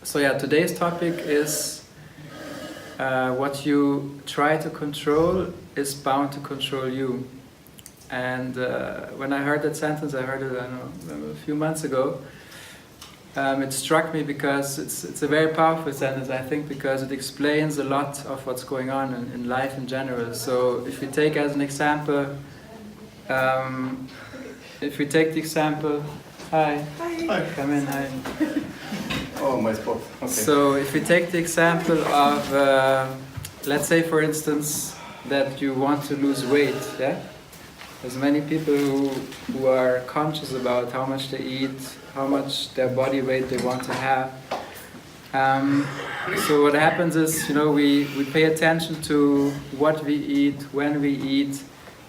So yeah, today's topic is what you try to control is bound to control you. And when I heard that sentence, I heard it, I don't know, a few months ago. It struck me because it's a very powerful sentence, I think, because it explains a lot of what's going on in life in general. So if we take as an example, if we take the example, hi, come in, hi. Oh, my spot. Okay. So if we take the example of, let's say for instance, that you want to lose weight, yeah? There's many people who are conscious about how much they eat, how much their body weight they want to have. So what happens is, we pay attention to what we eat, when we eat,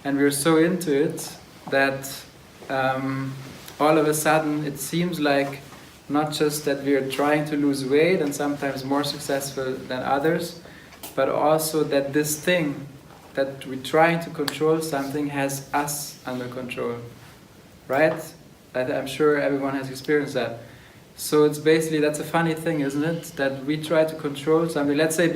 and we're so into it that all of a sudden it seems like not just that we are trying to lose weight and sometimes more successful than others, but also that this thing that we're trying to control something has us under control, right? I'm sure everyone has experienced that. So it's basically, that's a funny thing, isn't it? That we try to control something. Let's say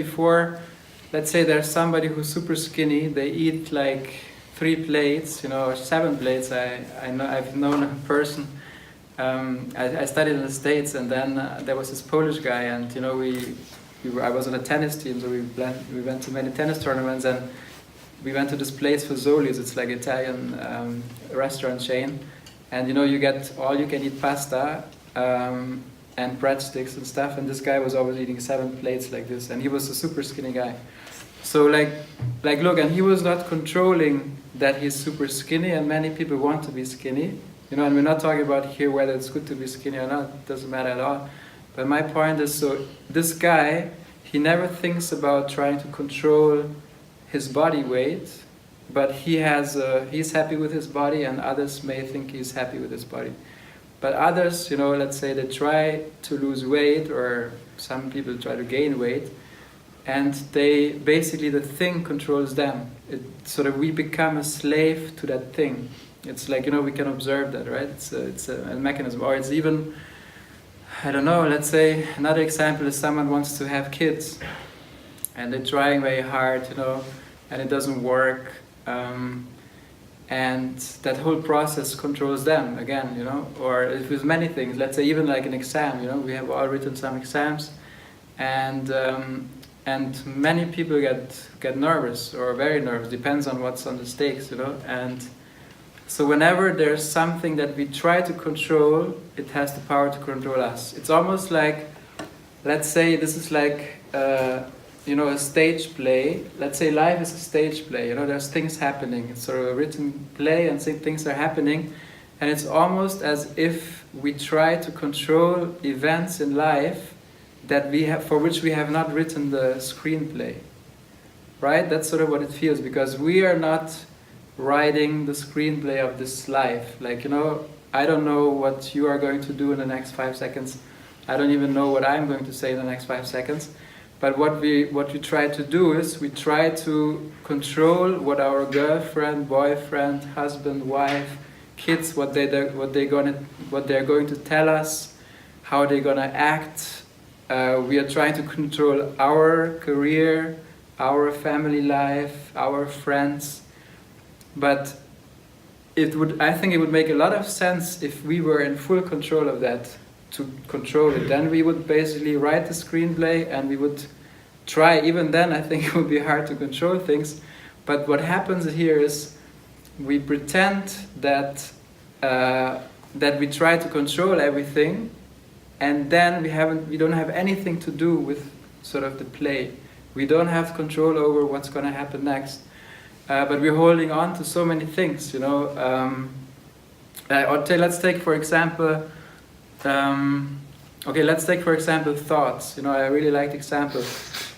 there's somebody who's super skinny, they eat like 3 plates, or 7 plates. I've known a person. I studied in the States, and then there was this Polish guy, and I was on a tennis team, so we went to many tennis tournaments, and we went to this place for Zoli's. It's like Italian restaurant chain, and you get all you can eat pasta and breadsticks and stuff. And this guy was always eating 7 plates like this, and he was a super skinny guy. So like look, and he was not controlling that he's super skinny, and many people want to be skinny, and we're not talking about here whether it's good to be skinny or not. It doesn't matter at all. But my point is, so this guy, he never thinks about trying to control his body weight, but he's happy with his body, and others may think he's happy with his body. But others, let's say they try to lose weight, or some people try to gain weight, and they basically, the thing controls them. We become a slave to that thing. It's like, we can observe that, right? It's a mechanism. Or it's even, I don't know, let's say another example is someone wants to have kids, and they're trying very hard, and it doesn't work, and that whole process controls them again, or if it's many things, let's say even like an exam, we have all written some exams, and many people get nervous or very nervous, depends on what's on the stakes, and so whenever there's something that we try to control, it has the power to control us. It's almost like, let's say this is like a stage play. Let's say life is a stage play, there's things happening. It's sort of a written play, and things are happening, and it's almost as if we try to control events in life that for which we have not written the screenplay, right? That's sort of what it feels, because we are not writing the screenplay of this life. Like, I don't know what you are going to do in the next 5 seconds. I don't even know what I'm going to say in the next 5 seconds. But what we try to do is we try to control what our girlfriend, boyfriend, husband, wife, kids, what they're going to tell us, how they're gonna act. We are trying to control our career, our family life, our friends. But I think it would make a lot of sense if we were in full control of that, to control it. Then we would basically write the screenplay, and we would try. Even then, I think it would be hard to control things. But what happens here is we pretend that we try to control everything, and then we don't have anything to do with sort of the play. We don't have control over what's going to happen next. But we're holding on to so many things, let's take for example, thoughts. I really liked examples.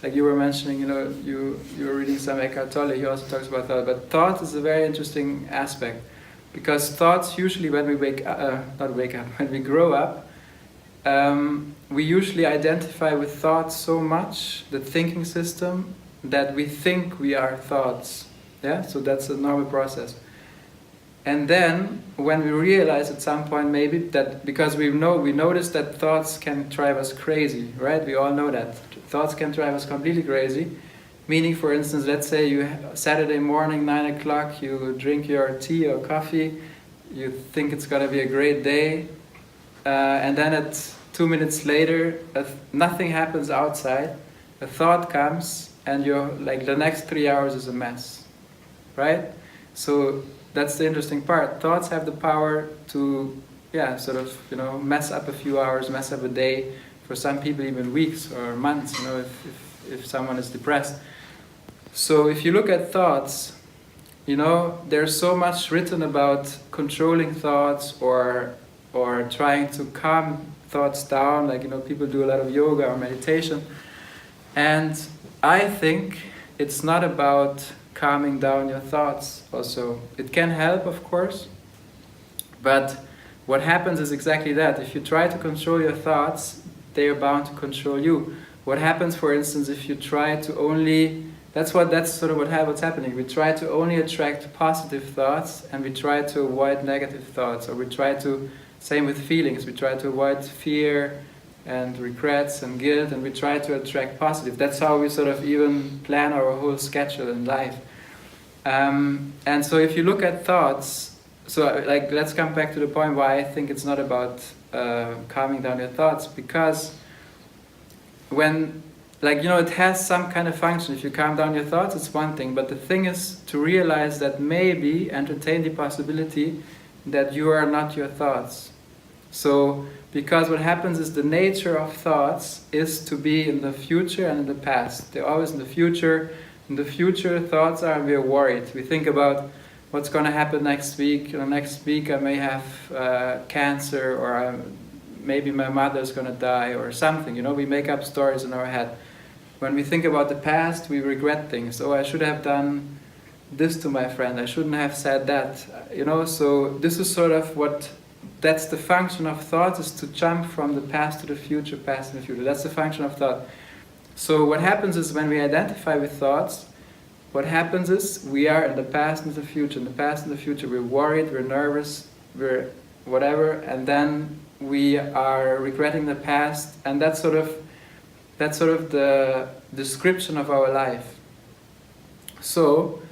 Like you were mentioning, you were reading some Eckhart Tolle. He also talks about thought. But thought is a very interesting aspect, because thoughts usually, when we when we grow up, we usually identify with thoughts so much, the thinking system, that we think we are thoughts. Yeah, so that's a normal process. And then when we realize at some point maybe that, because we notice that thoughts can drive us crazy, right? We all know that. Thoughts can drive us completely crazy. Meaning, for instance, let's say you Saturday morning, 9 o'clock, you drink your tea or coffee, you think it's gonna be a great day, and then at 2 minutes later, nothing happens outside, a thought comes, and you're like, the next 3 hours is a mess, right? So that's the interesting part. Thoughts have the power to, sort of, mess up a few hours, mess up a day, for some people even weeks or months, if someone is depressed. So if you look at thoughts, there's so much written about controlling thoughts or trying to calm thoughts down, like, people do a lot of yoga or meditation. And I think it's not about calming down your thoughts also. It can help, of course, but what happens is exactly that. If you try to control your thoughts, they are bound to control you. What happens, for instance, if you try to only... That's sort of what's happening. We try to only attract positive thoughts, and we try to avoid negative thoughts, or we try to... Same with feelings. We try to avoid fear and regrets and guilt, and we try to attract positive. That's how we sort of even plan our whole schedule in life. And so if you look at thoughts, so like, let's come back to the point why I think it's not about calming down your thoughts, because when, it has some kind of function. If you calm down your thoughts, it's one thing, but the thing is to realize that maybe entertain the possibility that you are not your thoughts. So, because what happens is the nature of thoughts is to be in the future and in the past. They're always in the future. In the future, thoughts are, we're worried. We think about what's going to happen next week. Next week I may have cancer, or maybe my mother's going to die, or something. We make up stories in our head. When we think about the past, we regret things. Oh, I should have done this to my friend. I shouldn't have said that. So this is sort of that's the function of thought, is to jump from the past to the future, past and the future. That's the function of thought. So what happens is, when we identify with thoughts, what happens is we are in the past and the future. In the past and the future, we're worried, we're nervous, we're whatever, and then we are regretting the past, and that's sort of the description of our life. So,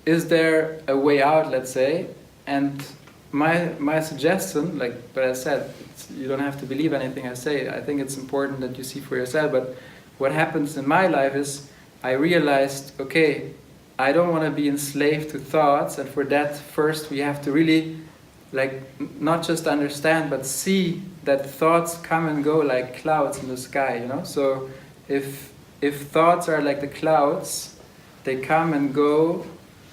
is there a way out, let's say? And my suggestion, but I said, you don't have to believe anything I say. I think it's important that you see for yourself. But what happens in my life is, I realized, okay, I don't want to be enslaved to thoughts, and for that, first we have to really, not just understand, but see that thoughts come and go like clouds in the sky, So if thoughts are like the clouds, they come and go,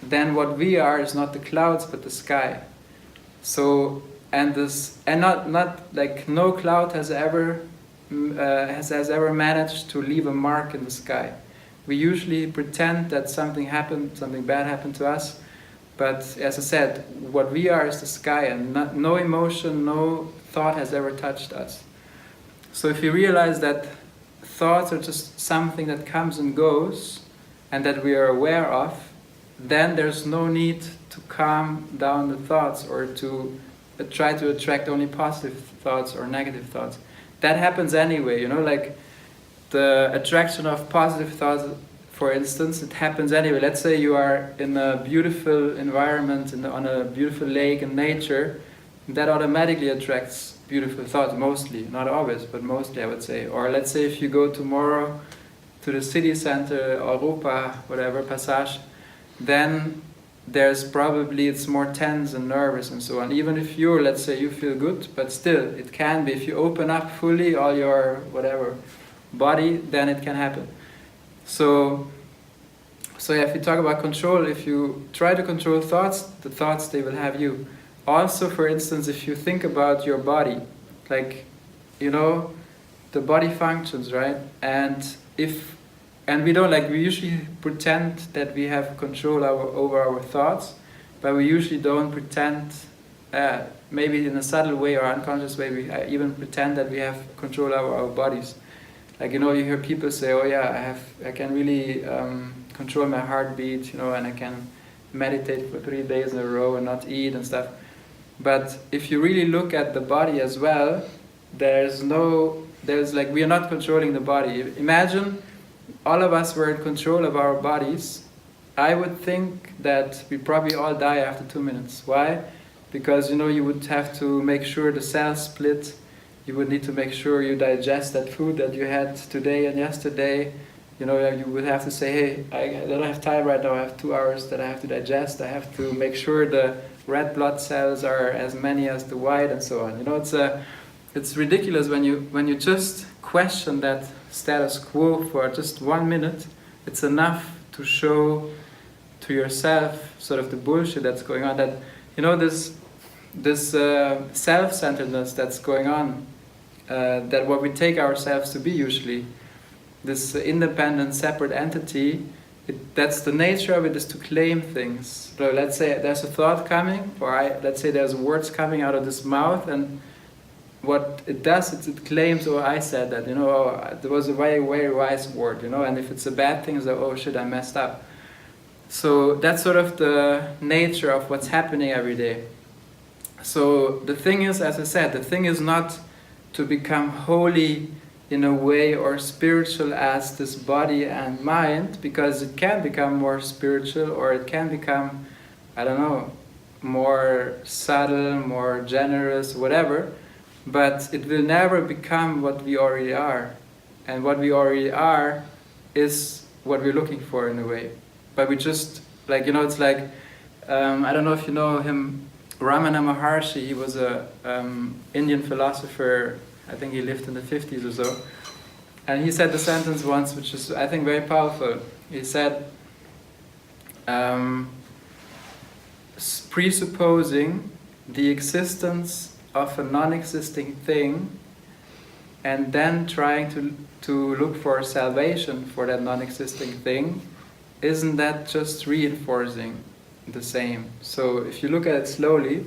then what we are is not the clouds but the sky. So, not like no cloud has ever managed to leave a mark in the sky. We usually pretend that something bad happened to us, but as I said, what we are is the sky, and no emotion, no thought has ever touched us. So if you realize that thoughts are just something that comes and goes, and that we are aware of, then there's no need to calm down the thoughts, or to try to attract only positive thoughts or negative thoughts. That happens anyway, like the attraction of positive thoughts, for instance, it happens anyway. Let's say you are in a beautiful environment, on a beautiful lake in nature, that automatically attracts beautiful thoughts, mostly, not always, but mostly I would say. Or let's say if you go tomorrow to the city center, Europa, whatever, Passage, then there's probably, it's more tense and nervous and so on. Even if let's say you feel good, but still, it can be, if you open up fully all your, whatever, body, then it can happen. So if you talk about control, if you try to control thoughts, the thoughts, they will have you. Also, for instance, if you think about your body, the body functions, right? And we usually pretend that we have control over our thoughts, but we usually don't pretend, maybe in a subtle way or unconscious way, we even pretend that we have control over our bodies. You hear people say, oh yeah, I can really control my heartbeat, and I can meditate for 3 days in a row and not eat and stuff. But if you really look at the body as well, there's like, we are not controlling the body. Imagine all of us were in control of our bodies. I would think that we probably all die after 2 minutes. Why? Because you would have to make sure the cells split. You would need to make sure you digest that food that you had today and yesterday. You would have to say, hey, I don't have time right now, I have 2 hours that I have to digest. I have to make sure the red blood cells are as many as the white and so on. It's ridiculous when you just question that status quo for just 1 minute. It's enough to show to yourself sort of the bullshit that's going on, that this self-centeredness that's going on, that what we take ourselves to be usually, this independent, separate entity, that's the nature of it, is to claim things. So let's say there's a thought coming, let's say there's words coming out of this mouth, and what it does is it claims, oh, I said that, there was a very, very wise word, and if it's a bad thing, it's like, oh shit, I messed up. So that's sort of the nature of what's happening every day. So the thing is, as I said, the thing is not to become holy in a way or spiritual as this body and mind, because it can become more spiritual, or it can become, I don't know, more subtle, more generous, whatever, but it will never become what we already are. And what we already are is what we're looking for in a way. But we just, like, it's like, I don't know if you know him, Ramana Maharshi. He was a Indian philosopher. I think he lived in the 50s or so. And he said the sentence once, which is, I think, very powerful. He said, presupposing the existence of a non-existing thing and then trying to look for salvation for that non-existing thing, isn't that just reinforcing the same? So if you look at it slowly,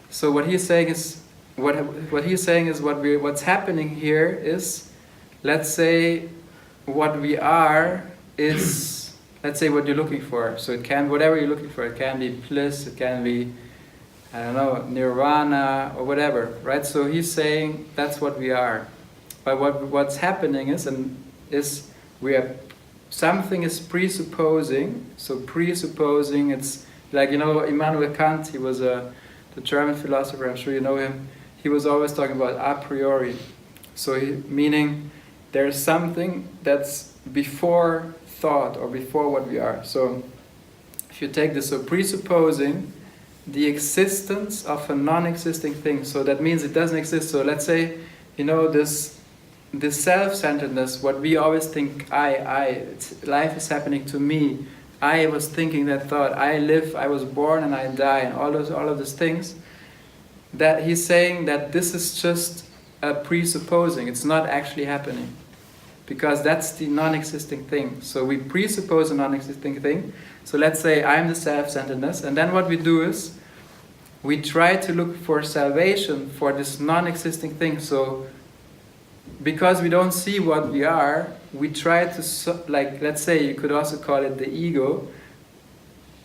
so what he's saying is, what's happening here is, let's say what we are is, let's say what you're looking for. So it can, whatever you're looking for, it can be bliss, it can be, I don't know, nirvana or whatever, right? So he's saying that's what we are. But what's happening is we have, something is presupposing. So presupposing, it's like, Immanuel Kant, he was the German philosopher, I'm sure you know him. He was always talking about a priori. So meaning there's something that's before thought or before what we are. So if you take this, so presupposing the existence of a non-existing thing, so that means it doesn't exist. So let's say, this self-centeredness, what we always think, life is happening to me, I was thinking that thought, I live, I was born and I die, and all of those things, that he's saying that this is just a presupposing, it's not actually happening. Because that's the non-existing thing. So we presuppose a non-existing thing. So let's say I'm the self-centeredness, and then what we do is we try to look for salvation for this non-existing thing. So because we don't see what we are, we try to, let's say you could also call it the ego.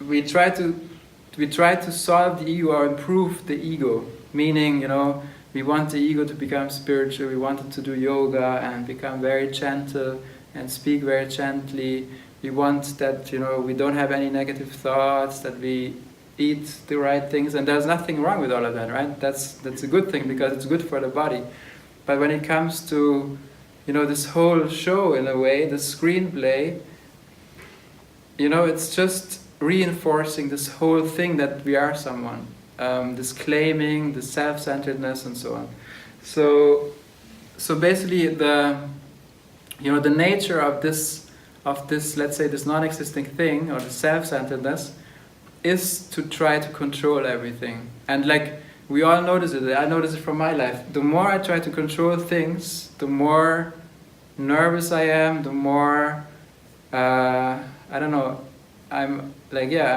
We try to solve the ego or improve the ego, meaning, we want the ego to become spiritual, we want it to do yoga and become very gentle and speak very gently. We want that, we don't have any negative thoughts, that we eat the right things, and there's nothing wrong with all of that, right? That's a good thing because it's good for the body. But when it comes to, this whole show in a way, the screenplay, it's just reinforcing this whole thing that we are someone. This claiming, the self-centeredness, and so on. So basically, the nature of this, let's say, this non-existing thing, or the self-centeredness, is to try to control everything. And we all notice it. I notice it from my life. The more I try to control things, the more nervous I am. The more I'm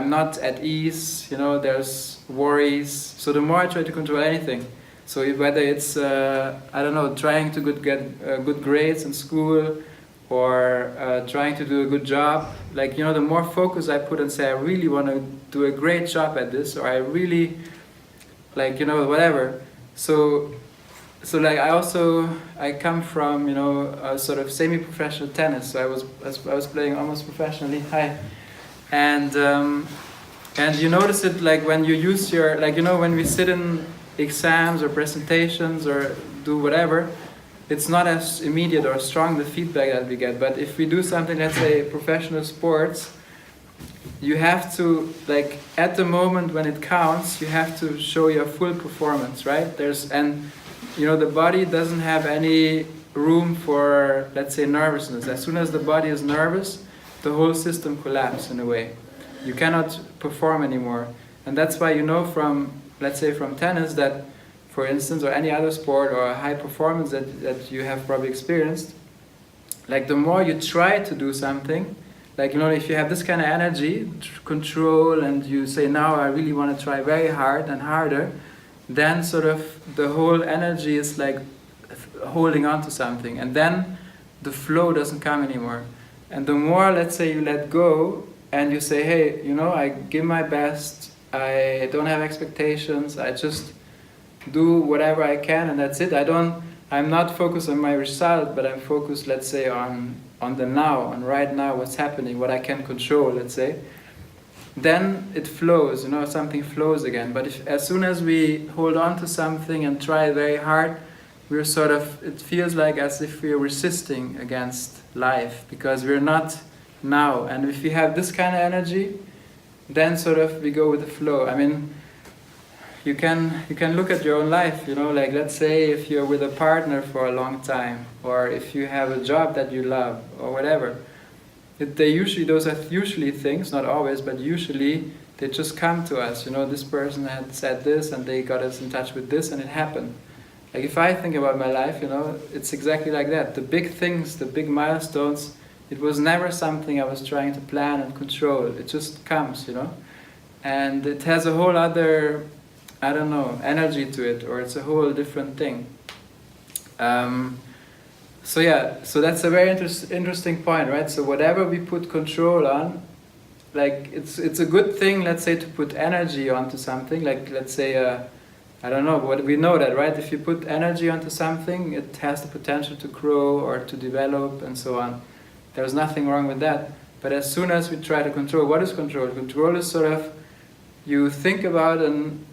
not at ease, there's worries. So the more I try to control anything, so whether it's, trying to get good grades in school, or trying to do a good job. Like, the more focus I put and say, I really want to do a great job at this, or I really, whatever. So like I come from, a sort of semi-professional tennis. So I was playing almost professionally. Hi. And you notice it like when you use your, when we sit in exams or presentations or do whatever, it's not as immediate or strong the feedback that we get. But if we do something, let's say professional sports, you have to, at the moment when it counts, you have to show your full performance, right? The body doesn't have any room for, let's say, nervousness. As soon as the body is nervous, the whole system collapses in a way. You cannot perform anymore. And that's why from, let's say, from tennis that, for instance, or any other sport or a high performance that you have probably experienced, the more you try to do something, if you have this kind of energy, control, and you say, now I really want to try very hard and harder, then sort of the whole energy is holding on to something, and then the flow doesn't come anymore. And the more, let's say, you let go and you say, hey, I give my best, I don't have expectations, I just do whatever I can, and that's it. I'm not focused on my result, but I'm focused, let's say, on the now, on right now, what's happening, what I can control, let's say. Then it flows, something flows again. But as soon as we hold on to something and try very hard, we're sort of, it feels like as if we're resisting against life, because we're not now. And if you have this kind of energy, then sort of we go with the flow. I mean, you can look at your own life, let's say if you're with a partner for a long time, or if you have a job that you love, or whatever. Those are usually things, not always, but usually they just come to us. This person had said this, and they got us in touch with this, and it happened. Like if I think about my life, it's exactly like that. The big things, the big milestones, it was never something I was trying to plan and control. It just comes, and it has a whole other, energy to it, or it's a whole different thing. So that's a very interesting point, right? So whatever we put control on, it's a good thing, let's say, to put energy onto something, let's say, but we know that, right? If you put energy onto something, it has the potential to grow or to develop and so on. There's nothing wrong with that. But as soon as we try to control, what is control? Control is sort of, you think about an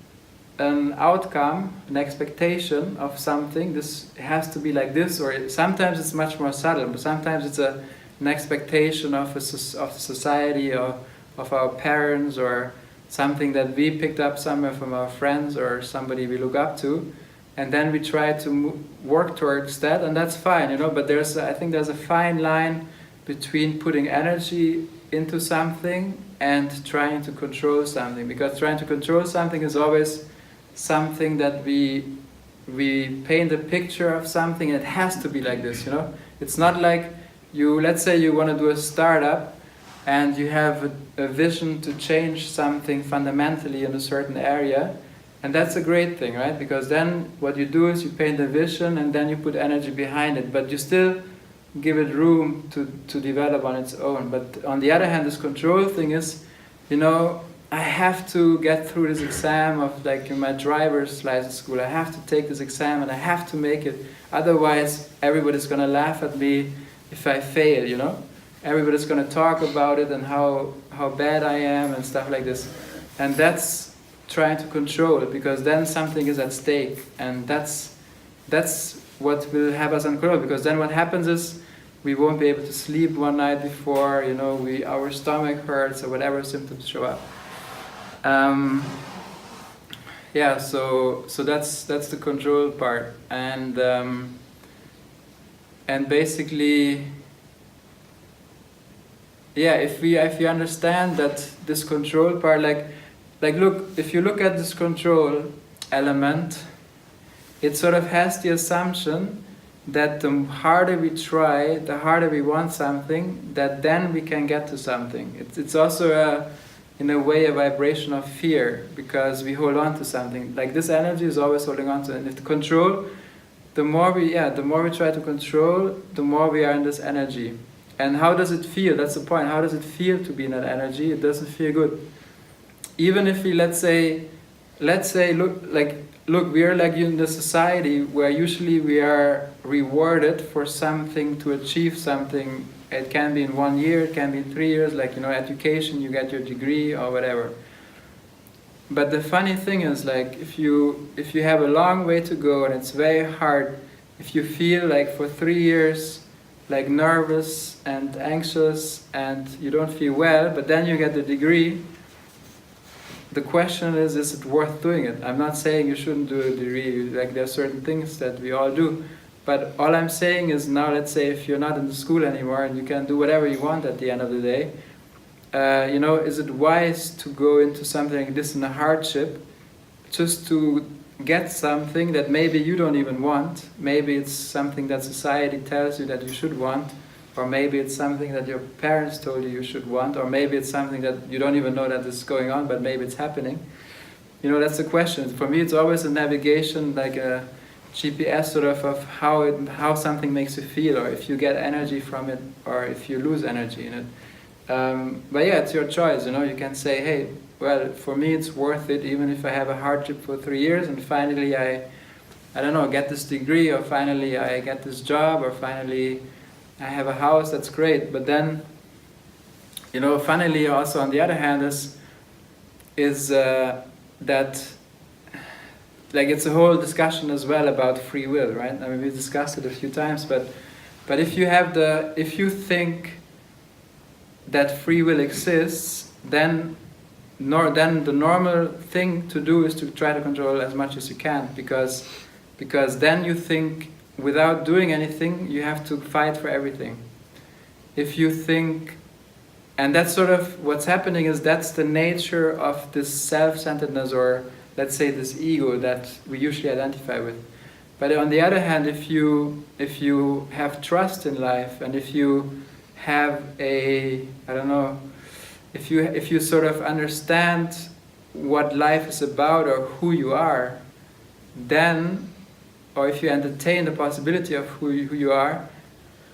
outcome, an expectation of something. This has to be like this, or sometimes it's much more subtle, but sometimes it's an expectation of society, or of our parents, or something that we picked up somewhere from our friends or somebody we look up to, and then we try to work towards that, and that's fine, but I think there's a fine line between putting energy into something and trying to control something, because trying to control something is always something that we paint a picture of something, and it has to be like this, It's not like let's say you want to do a startup and you have a vision to change something fundamentally in a certain area, and that's a great thing, right? Because then what you do is you paint a vision and then you put energy behind it, but you still give it room to develop on its own. But on the other hand, this control thing is, I have to get through this exam of in my driver's license school. I have to take this exam and I have to make it. Otherwise, everybody's going to laugh at me if I fail, Everybody's going to talk about it and how bad I am and stuff like this. And that's trying to control it, because then something is at stake. And that's what will have us uncontrol, because then what happens is we won't be able to sleep one night before, our stomach hurts or whatever symptoms show up. So that's the control part, and basically, if you understand that this control part, if you look at this control element, it sort of has the assumption that the harder we try, the harder we want something, that then we can get to something. It's also in a way a vibration of fear, because we hold on to something. This energy is always holding on to it. And if the control the more we try to control, the more we are in this energy. And how does it feel? That's the point. How does it feel to be in that energy? It doesn't feel good. Even if we, let's say, look, we are like in the society where usually we are rewarded for something, to achieve something. It can be in 1 year, it can be in 3 years, like, education, you get your degree or whatever. But the funny thing is, like, if you have a long way to go and it's very hard, if you feel like for 3 years, like nervous and anxious and you don't feel well, but then you get the degree, the question is it worth doing it? I'm not saying you shouldn't do a degree, like there are certain things that we all do, but all I'm saying is now, let's say if you're not in the school anymore and you can do whatever you want at the end of the day, is it wise to go into something like this in a hardship just to get something that maybe you don't even want? Maybe it's something that society tells you that you should want, or maybe it's something that your parents told you should want, or maybe it's something that you don't even know that is going on, but maybe it's happening. That's the question. For me, it's always a navigation, like a GPS sort of how something makes you feel, or if you get energy from it, or if you lose energy in it. But yeah, it's your choice. You can say, hey, well, for me it's worth it, even if I have a hardship for 3 years, and finally I don't know, get this degree, or finally I get this job, or finally I have a house. That's great. But then, finally, also on the other hand, is that, like, it's a whole discussion as well about free will, right? I mean, we discussed it a few times, but if you think that free will exists, then the normal thing to do is to try to control as much as you can, because then you think without doing anything you have to fight for everything. If you think, and that's sort of what's happening, is that's the nature of this self-centeredness, or let's say this ego that we usually identify with. But on the other hand, if you have trust in life, and if you have if you sort of understand what life is about or who you are, then, or if you entertain the possibility of who you are,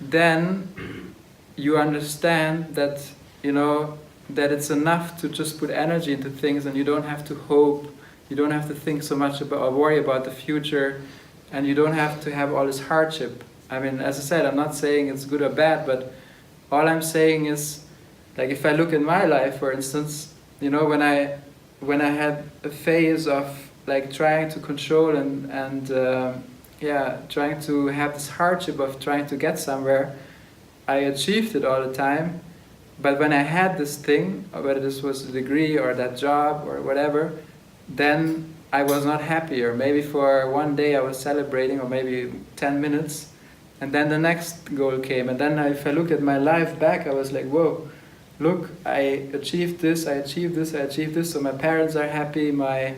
then you understand that, that it's enough to just put energy into things, and you don't have to hope, you don't have to think so much about or worry about the future, and you don't have to have all this hardship. I mean, as I said, I'm not saying it's good or bad, but all I'm saying is, like, if I look in my life, for instance, when I had a phase of like trying to control and trying to have this hardship of trying to get somewhere, I achieved it all the time. But when I had this thing, whether this was a degree or that job or whatever, then I was not happy. Or maybe for one day I was celebrating, or maybe 10 minutes, and then the next goal came. And then if I look at my life back, I was like, whoa, look, I achieved this, I achieved this, I achieved this. So my parents are happy, my,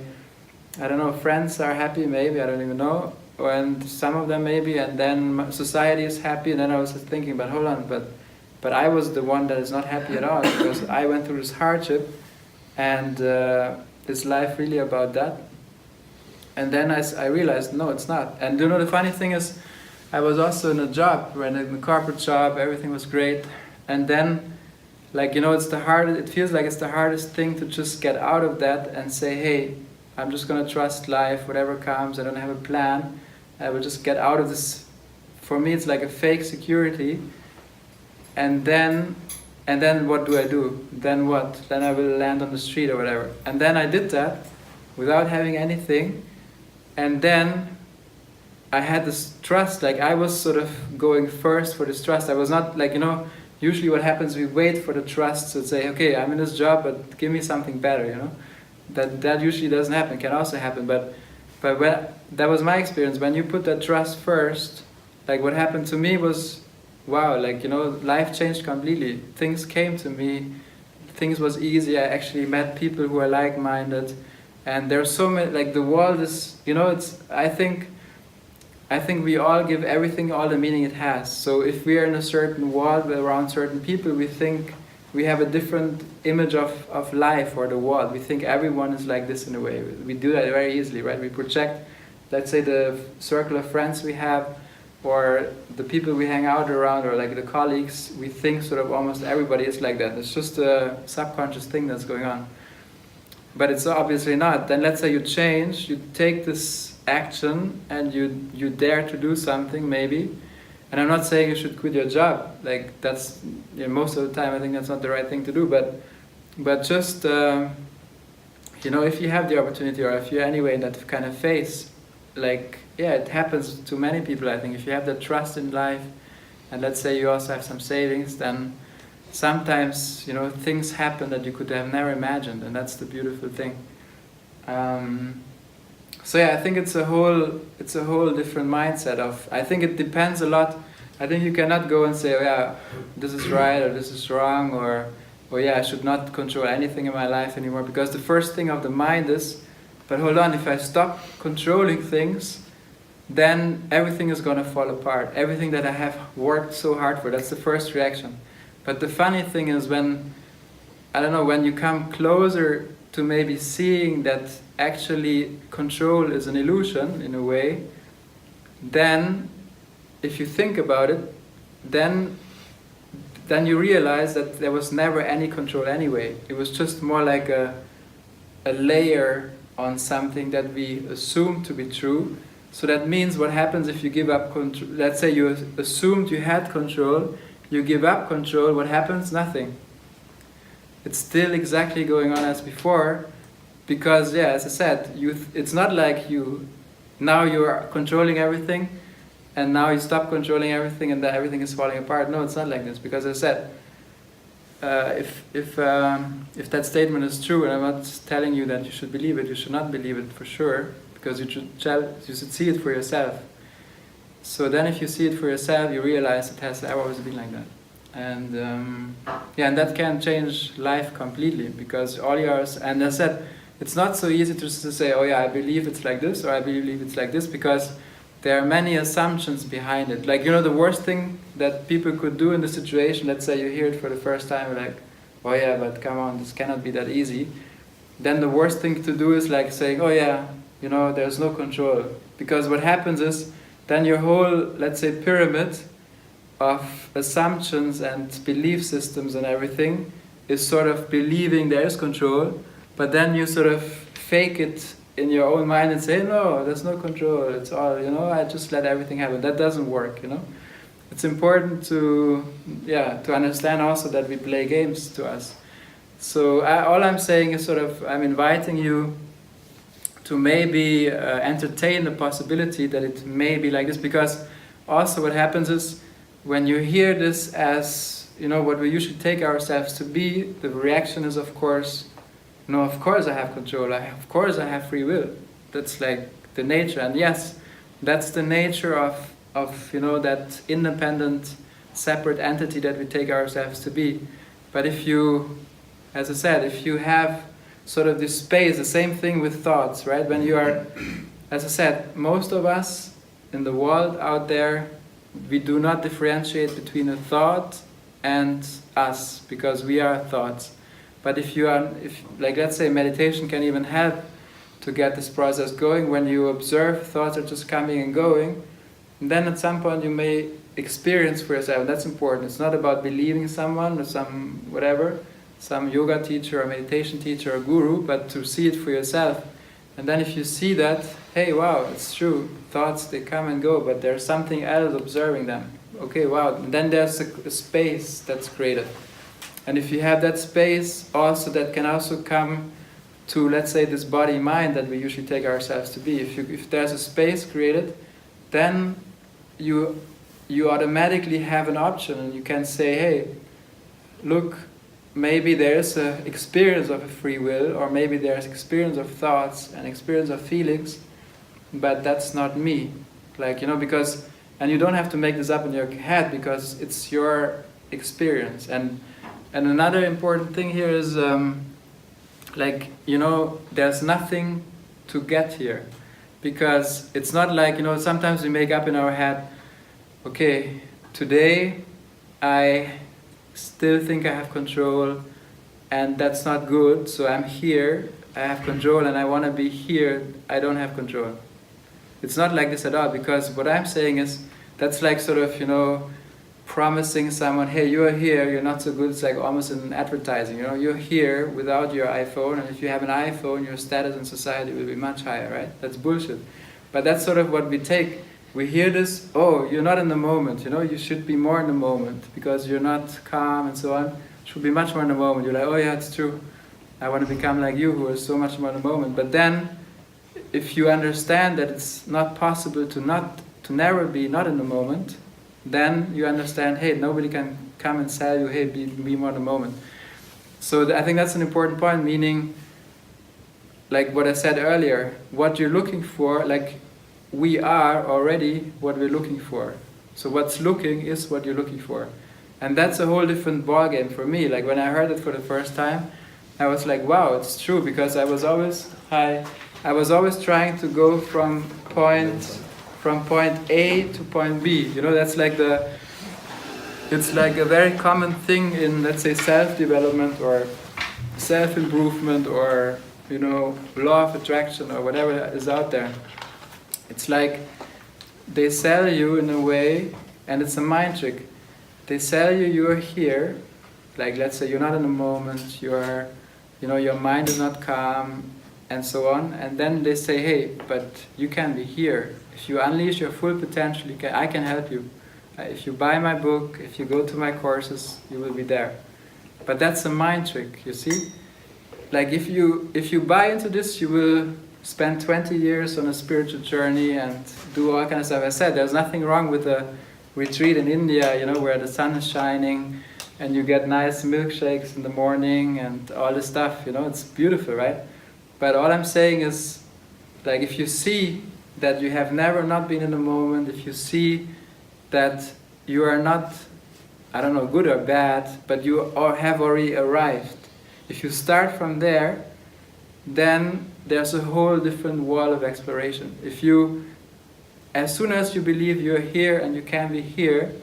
friends are happy, maybe, I don't even know. And some of them maybe, and then society is happy. And then I was just thinking, but hold on, but I was the one that is not happy at all, because I went through this hardship, and is life really about that? And then I realized, no, it's not. And the funny thing is, I was also in a job, in a corporate job, everything was great. And then, like, it feels like it's the hardest thing to just get out of that and say, hey, I'm just going to trust life, whatever comes, I don't have a plan. I will just get out of this. For me, it's like a fake security. And then what do I do? Then what? Then I will land on the street or whatever. And then I did that without having anything. And then I had this trust, like I was sort of going first for this trust. I was not like, usually what happens, we wait for the trust to say, okay, I'm in this job, but give me something better, That usually doesn't happen, it can also happen. But when, that was my experience. When you put that trust first, like what happened to me was, wow, like, life changed completely. Things came to me, things was easy. I actually met people who are like-minded. And there's so many, like the world is, I think we all give everything all the meaning it has. So if we are in a certain world around certain people, we think we have a different image of life or the world. We think everyone is like this in a way. We do that very easily, right? We project let's say the circle of friends we have, or the people we hang out around, or like the colleagues, we think sort of almost everybody is like that. It's just a subconscious thing that's going on. But it's obviously not. Then let's say you change, you take this action and you dare to do something maybe. And I'm not saying you should quit your job. Like that's, you know, most of the time I think that's not the right thing to do. But just, you know, if you have the opportunity, or if you're anyway in that kind of phase, like, yeah, it happens to many people, I think. If you have that trust in life, and let's say you also have some savings, then sometimes, you know, things happen that you could have never imagined, and that's the beautiful thing. So yeah, I think it's a whole different mindset of, I think it depends a lot. I think you cannot go and say, oh yeah, this is right or this is wrong, or yeah, I should not control anything in my life anymore, because the first thing of the mind is, but hold on, if I stop controlling things, then everything is going to fall apart. Everything that I have worked so hard for, that's the first reaction. But the funny thing is when, I don't know, when you come closer to maybe seeing that actually control is an illusion in a way, then if you think about it, then you realize that there was never any control anyway. It was just more like a layer on something that we assume to be true. So that means what happens if you give up control? Let's say you assumed you had control, you give up control, what happens? Nothing. It's still exactly going on as before, because yeah, as I said, it's not like now you are controlling everything, and now you stop controlling everything and then everything is falling apart. No, it's not like this, because as I said, if that statement is true, and I'm not telling you that you should believe it, you should not believe it for sure, because you should see it for yourself. So then if you see it for yourself, you realize it has always been like that. And yeah, and that can change life completely, because all yours, and as I said, it's not so easy to say, oh yeah, I believe it's like this, or I believe it's like this, because there are many assumptions behind it. Like, you know, the worst thing that people could do in the situation, let's say you hear it for the first time, like, oh yeah, but come on, this cannot be that easy. Then the worst thing to do is like saying, oh yeah, you know, there's no control. Because what happens is, then your whole, let's say, pyramid of assumptions and belief systems and everything is sort of believing there is control, but then you sort of fake it in your own mind and say, no, there's no control, it's all, you know, I just let everything happen. That doesn't work, you know. It's important to understand also that we play games to us. So all I'm saying is sort of, I'm inviting you to maybe entertain the possibility that it may be like this, because also what happens is, when you hear this as, you know, what we usually take ourselves to be, the reaction is, of course, no, of course I have control, of course I have free will. That's like the nature. And yes, that's the nature of you know, that independent, separate entity that we take ourselves to be. But if you, as I said, if you have sort of this space, the same thing with thoughts, right? When you are, as I said, most of us in the world out there, we do not differentiate between a thought and us, because we are thoughts. But if like, let's say meditation can even help to get this process going, when you observe thoughts are just coming and going, and then at some point you may experience for yourself. That's important. It's not about believing someone or some yoga teacher or meditation teacher or guru, but to see it for yourself. And then if you see that, hey, wow, it's true, thoughts, they come and go, but there's something else observing them. Okay, wow, and then there's a space that's created. And if you have that space also, that can also come to, let's say, this body-mind that we usually take ourselves to be. If there's a space created, then you automatically have an option, and you can say, hey, look, maybe there's an experience of a free will, or maybe there's experience of thoughts and experience of feelings, but that's not me. Like, you know, because, and you don't have to make this up in your head, because it's your experience. And another important thing here is, like, you know, there's nothing to get here. Because it's not like, you know, sometimes we make up in our head, okay, today I still think I have control, and that's not good, so I'm here, I have control, and I want to be here, I don't have control. It's not like this at all, because what I'm saying is, that's like sort of, promising someone, hey, you're here, you're not so good. It's like almost in advertising, you're here without your iPhone, and if you have an iPhone, your status in society will be much higher, right? That's bullshit. But that's sort of what we take. We hear this, oh, you're not in the moment, you should be more in the moment, because you're not calm and so on. You should be much more in the moment. You're like, oh yeah, it's true. I want to become like you, who is so much more in the moment. But then, if you understand that it's not possible to never be not in the moment, then you understand, hey, nobody can come and tell you, hey, be more in the moment. So I think that's an important point, meaning, like what I said earlier, what you're looking for, like we are already what we're looking for. So what's looking is what you're looking for. And that's a whole different ballgame for me. Like when I heard it for the first time, I was like, wow, it's true, because I was always trying to go from point A to point B. That's like it's like a very common thing in, let's say, self-development or self-improvement or, law of attraction or whatever is out there. It's like they sell you in a way, and it's a mind trick. They sell you, you're here, like let's say you're not in the moment, your mind is not calm, and so on. And then they say, hey, but you can be here. If you unleash your full potential, I can help you. If you buy my book, if you go to my courses, you will be there. But that's a mind trick, you see? Like if you buy into this, you will spend 20 years on a spiritual journey and do all kind of stuff. I said, there's nothing wrong with a retreat in India, where the sun is shining and you get nice milkshakes in the morning and all this stuff, it's beautiful, right? But all I'm saying is, like, if you see that you have never not been in the moment, if you see that you are not, I don't know, good or bad, but you have already arrived, if you start from there, then there's a whole different wall of exploration. As soon as you believe you're here and you can be here,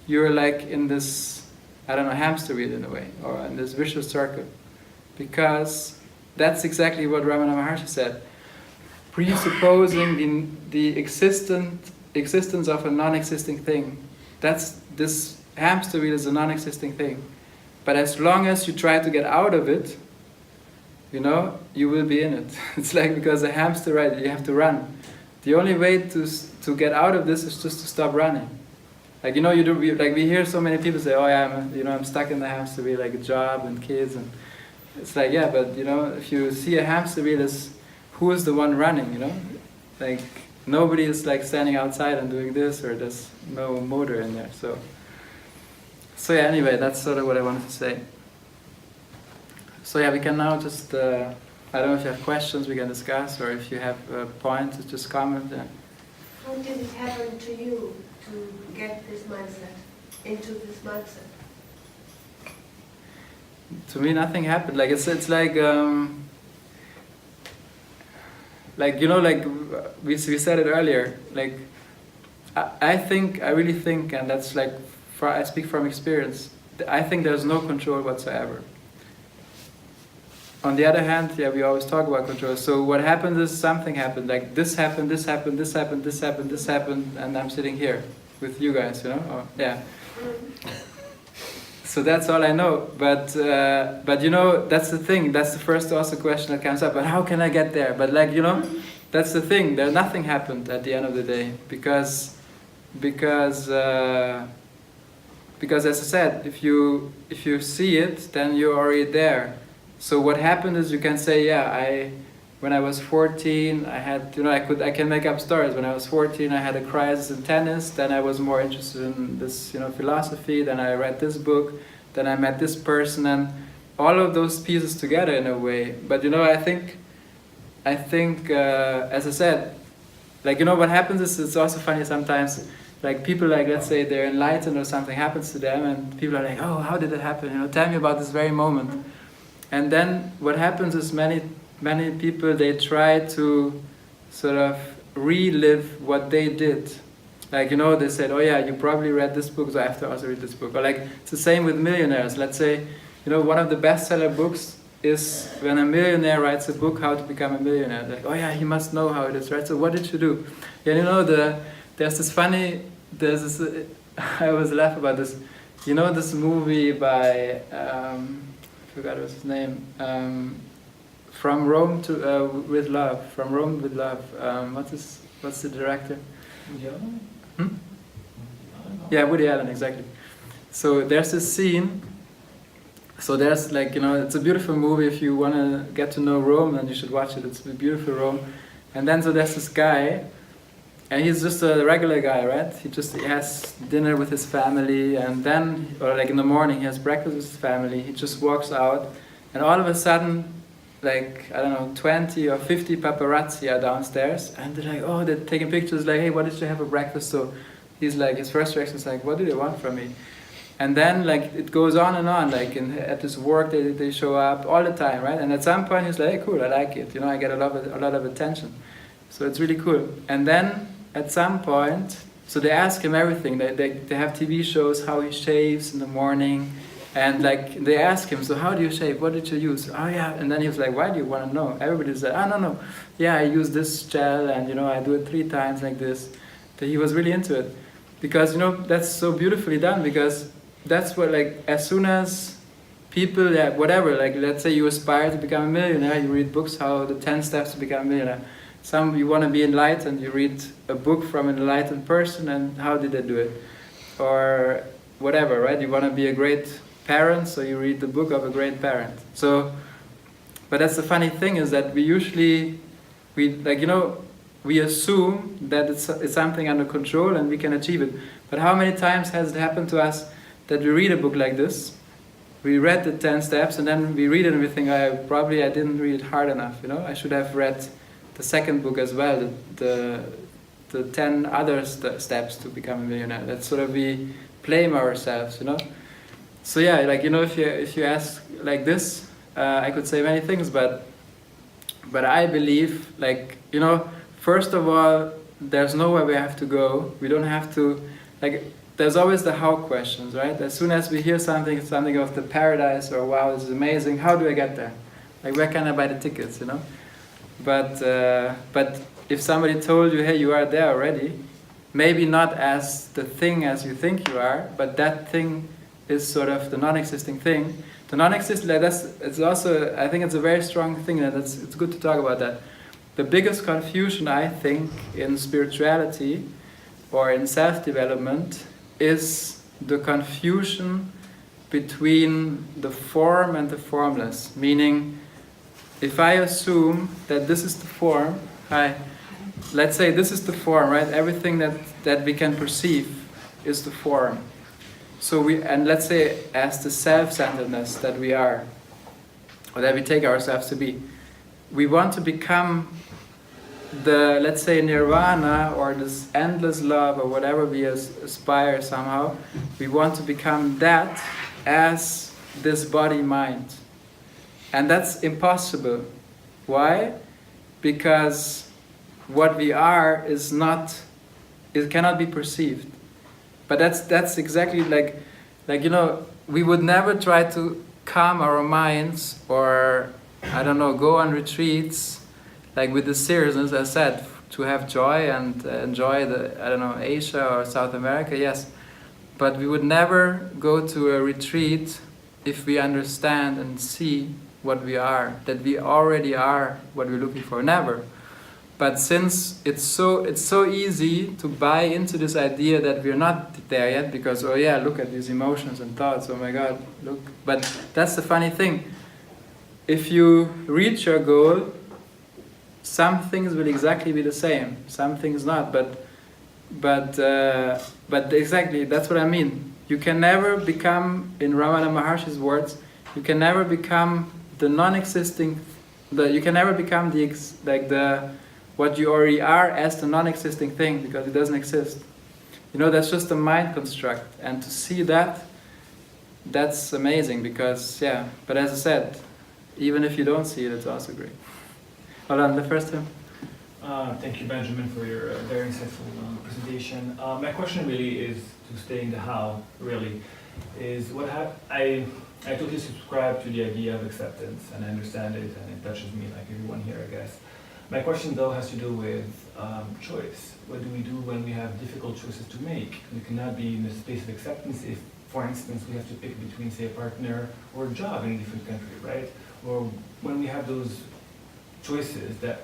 you're like in this, I don't know, hamster wheel in a way, or in this vicious circle. Because that's exactly what Ramana Maharshi said. Presupposing the existence of a non-existing thing. This hamster wheel is a non-existing thing. But as long as you try to get out of it, you will be in it. It's like, because a hamster ride, you have to run. The only way to get out of this is just to stop running. Like, we hear so many people say, oh yeah, I'm stuck in the hamster wheel, like a job and kids, and it's like, yeah, but if you see a hamster wheel, who is the one running, Like, nobody is like standing outside and doing this, or there's no motor in there. So yeah, anyway, that's sort of what I wanted to say. So yeah, we can now just, I don't know if you have questions we can discuss, or if you have points, just comment. Yeah. How did it happen to you to get this mindset, into this mindset? To me, nothing happened. Like it's like like we said it earlier. Like I really think, and that's like I speak from experience. I think there's no control whatsoever. On the other hand, yeah, we always talk about control. So what happens is something happened. Like this happened, this happened, this happened, this happened, this happened, and I'm sitting here with you guys. Or, yeah. So that's all I know, but that's the thing. That's the first also question that comes up. But how can I get there? But that's the thing. Nothing happened at the end of the day because as I said, if you see it, then you're already there. So what happened is you can say, yeah, when I was 14, I had I can make up stories. When I was 14, I had a crisis in tennis. Then I was more interested in this philosophy. Then I read this book. Then I met this person, and all of those pieces together in a way. But I think as I said, what happens is it's also funny sometimes. Like people, let's say they're enlightened or something happens to them, and people are like, oh, how did it happen? Tell me about this very moment. And then what happens is many people, they try to sort of relive what they did. Like, they said, oh yeah, you probably read this book, so I have to also read this book. Or it's the same with millionaires. Let's say, one of the bestseller books is when a millionaire writes a book, How to Become a Millionaire. Like, oh yeah, he must know how it is, right? So what did you do? Yeah, you know, there's this, I always laugh about this. You know this movie by, I forgot what's his name, From Rome to with Love. From Rome with Love. What's the director? Woody Allen? Hmm? I don't know. Yeah, Woody Allen, exactly. So there's this scene. So there's like, you know, it's a beautiful movie. If you want to get to know Rome, then you should watch it. It's a beautiful Rome. And then so there's this guy, and he's just a regular guy, right? He has dinner with his family, and then, or like in the morning, he has breakfast with his family. He just walks out, and all of a sudden, like, I don't know, 20 or 50 paparazzi are downstairs, and they're like, oh, they're taking pictures, like, hey, what did you have for breakfast? So he's like, his first reaction is like, what do they want from me? And then, like, it goes on and on, like, at his work, they show up all the time, right? And at some point, he's like, hey, cool, I like it, you know, I get a lot of attention. So it's really cool. And then, at some point, so they ask him everything. They have TV shows, how he shaves in the morning, and like, they ask him, so how do you shave? What did you use? Oh yeah, and then he was like, why do you want to know? Everybody said, oh no, yeah, I use this gel, and you know, I do it 3 times like this. But he was really into it. Because, you know, that's so beautifully done, because that's what, like, as soon as people, yeah, whatever, like, let's say you aspire to become a millionaire, you read books, how the 10 steps to become a millionaire. Some, you want to be enlightened, you read a book from an enlightened person, and how did they do it? Or whatever, right? You want to be a great parent, so you read the book of a great parent. So, but that's the funny thing, is that we usually, like, you know, we assume that it's something under control and we can achieve it. But how many times has it happened to us that we read a book like this, we read the 10 steps, and then we read it and we think, I didn't read it hard enough, you know? I should have read the second book as well, the 10 other steps to become a millionaire. That's sort of, we blame ourselves, you know? So yeah, like, you know, if you ask like this, I could say many things, but I believe, like, you know, first of all, there's nowhere we have to go. We don't have to, like, there's always the how questions, right? As soon as we hear something of the paradise, or wow, this is amazing, how do I get there? Like, where can I buy the tickets, you know? But if somebody told you, hey, you are there already, maybe not as the thing as you think you are, but that thing is sort of the non-existing thing. The non-existing, like, it's also, I think it's a very strong thing, that it's good to talk about that. The biggest confusion, I think, in spirituality or in self-development is the confusion between the form and the formless. Meaning, if I assume that this is the form, let's say this is the form, right? Everything that we can perceive is the form. So and let's say as the self-centeredness that we are, or that we take ourselves to be, we want to become the, let's say, nirvana, or this endless love, or whatever we aspire somehow. We want to become that as this body-mind. And that's impossible. Why? Because what we are is not, it cannot be perceived. But that's exactly like, you know, we would never try to calm our minds, or, I don't know, go on retreats, like with the seriousness, as I said, to have joy and enjoy Asia or South America, yes. But we would never go to a retreat if we understand and see what we are, that we already are what we're looking for. Never. But since it's so easy to buy into this idea that we're not there yet, because, oh yeah, look at these emotions and thoughts, oh my God, look. But that's the funny thing. If you reach your goal, some things will exactly be the same, some things not. But exactly, that's what I mean. You can never become, in Ramana Maharshi's words, you can never become the non-existing. You can never become what you already are as the non-existing thing, because it doesn't exist. You know, that's just a mind construct, and to see that, that's amazing. Because yeah, but as I said, even if you don't see it, it's also great. Hold on, the first time. Thank you, Benjamin, for your very insightful presentation. My question really is to stay in the how, really, is I totally subscribe to the idea of acceptance, and I understand it, and it touches me like everyone here, I guess. My question, though, has to do with choice. What do we do when we have difficult choices to make? We cannot be in a space of acceptance if, for instance, we have to pick between, say, a partner or a job in a different country, right? Or when we have those choices that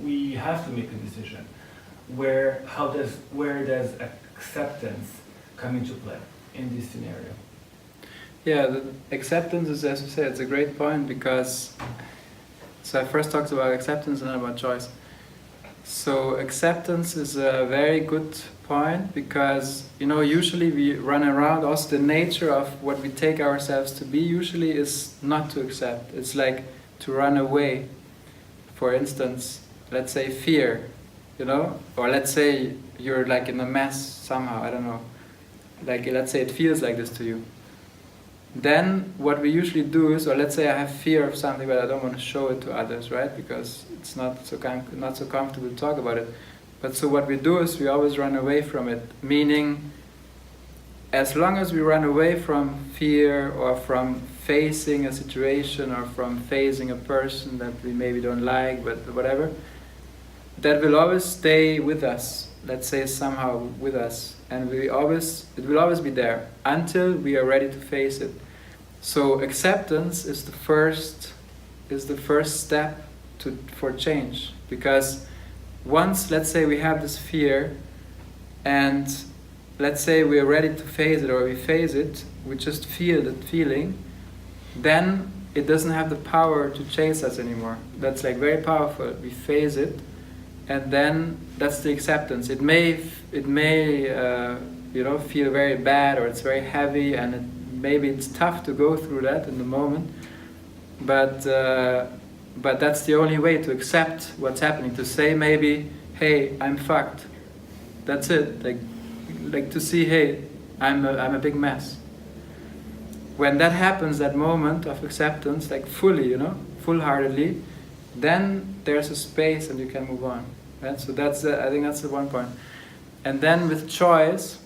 we have to make a decision, where does acceptance come into play in this scenario? Yeah, the acceptance is, as you said, it's a great point, because so I first talked about acceptance and then about choice. So acceptance is a very good point, because usually we run around. Also, the nature of what we take ourselves to be usually is not to accept. It's like to run away. For instance, let's say fear, or let's say you're like in a mess somehow, I don't know. Like, let's say it feels like this to you. Then what we usually do is, or let's say I have fear of something, but I don't want to show it to others, right? Because it's not so comfortable to talk about it. But so what we do is we always run away from it, meaning as long as we run away from fear or from facing a situation or from facing a person that we maybe don't like, but whatever, that will always stay with us, let's say somehow with us, and it will always be there until we are ready to face it. So acceptance is the first step for change, because once, let's say, we have this fear, and let's say we are ready to face it, or we face it, we just feel that feeling, then it doesn't have the power to chase us anymore. That's like very powerful. We face it, and then that's the acceptance. It may feel very bad, or it's very heavy, and maybe it's tough to go through that in the moment, but that's the only way to accept what's happening. To say maybe, hey, I'm fucked. That's it. Like to see, hey, I'm a big mess. When that happens, that moment of acceptance, like fully, full-heartedly, then there's a space and you can move on. Right? So I think that's the one point. And then with choice,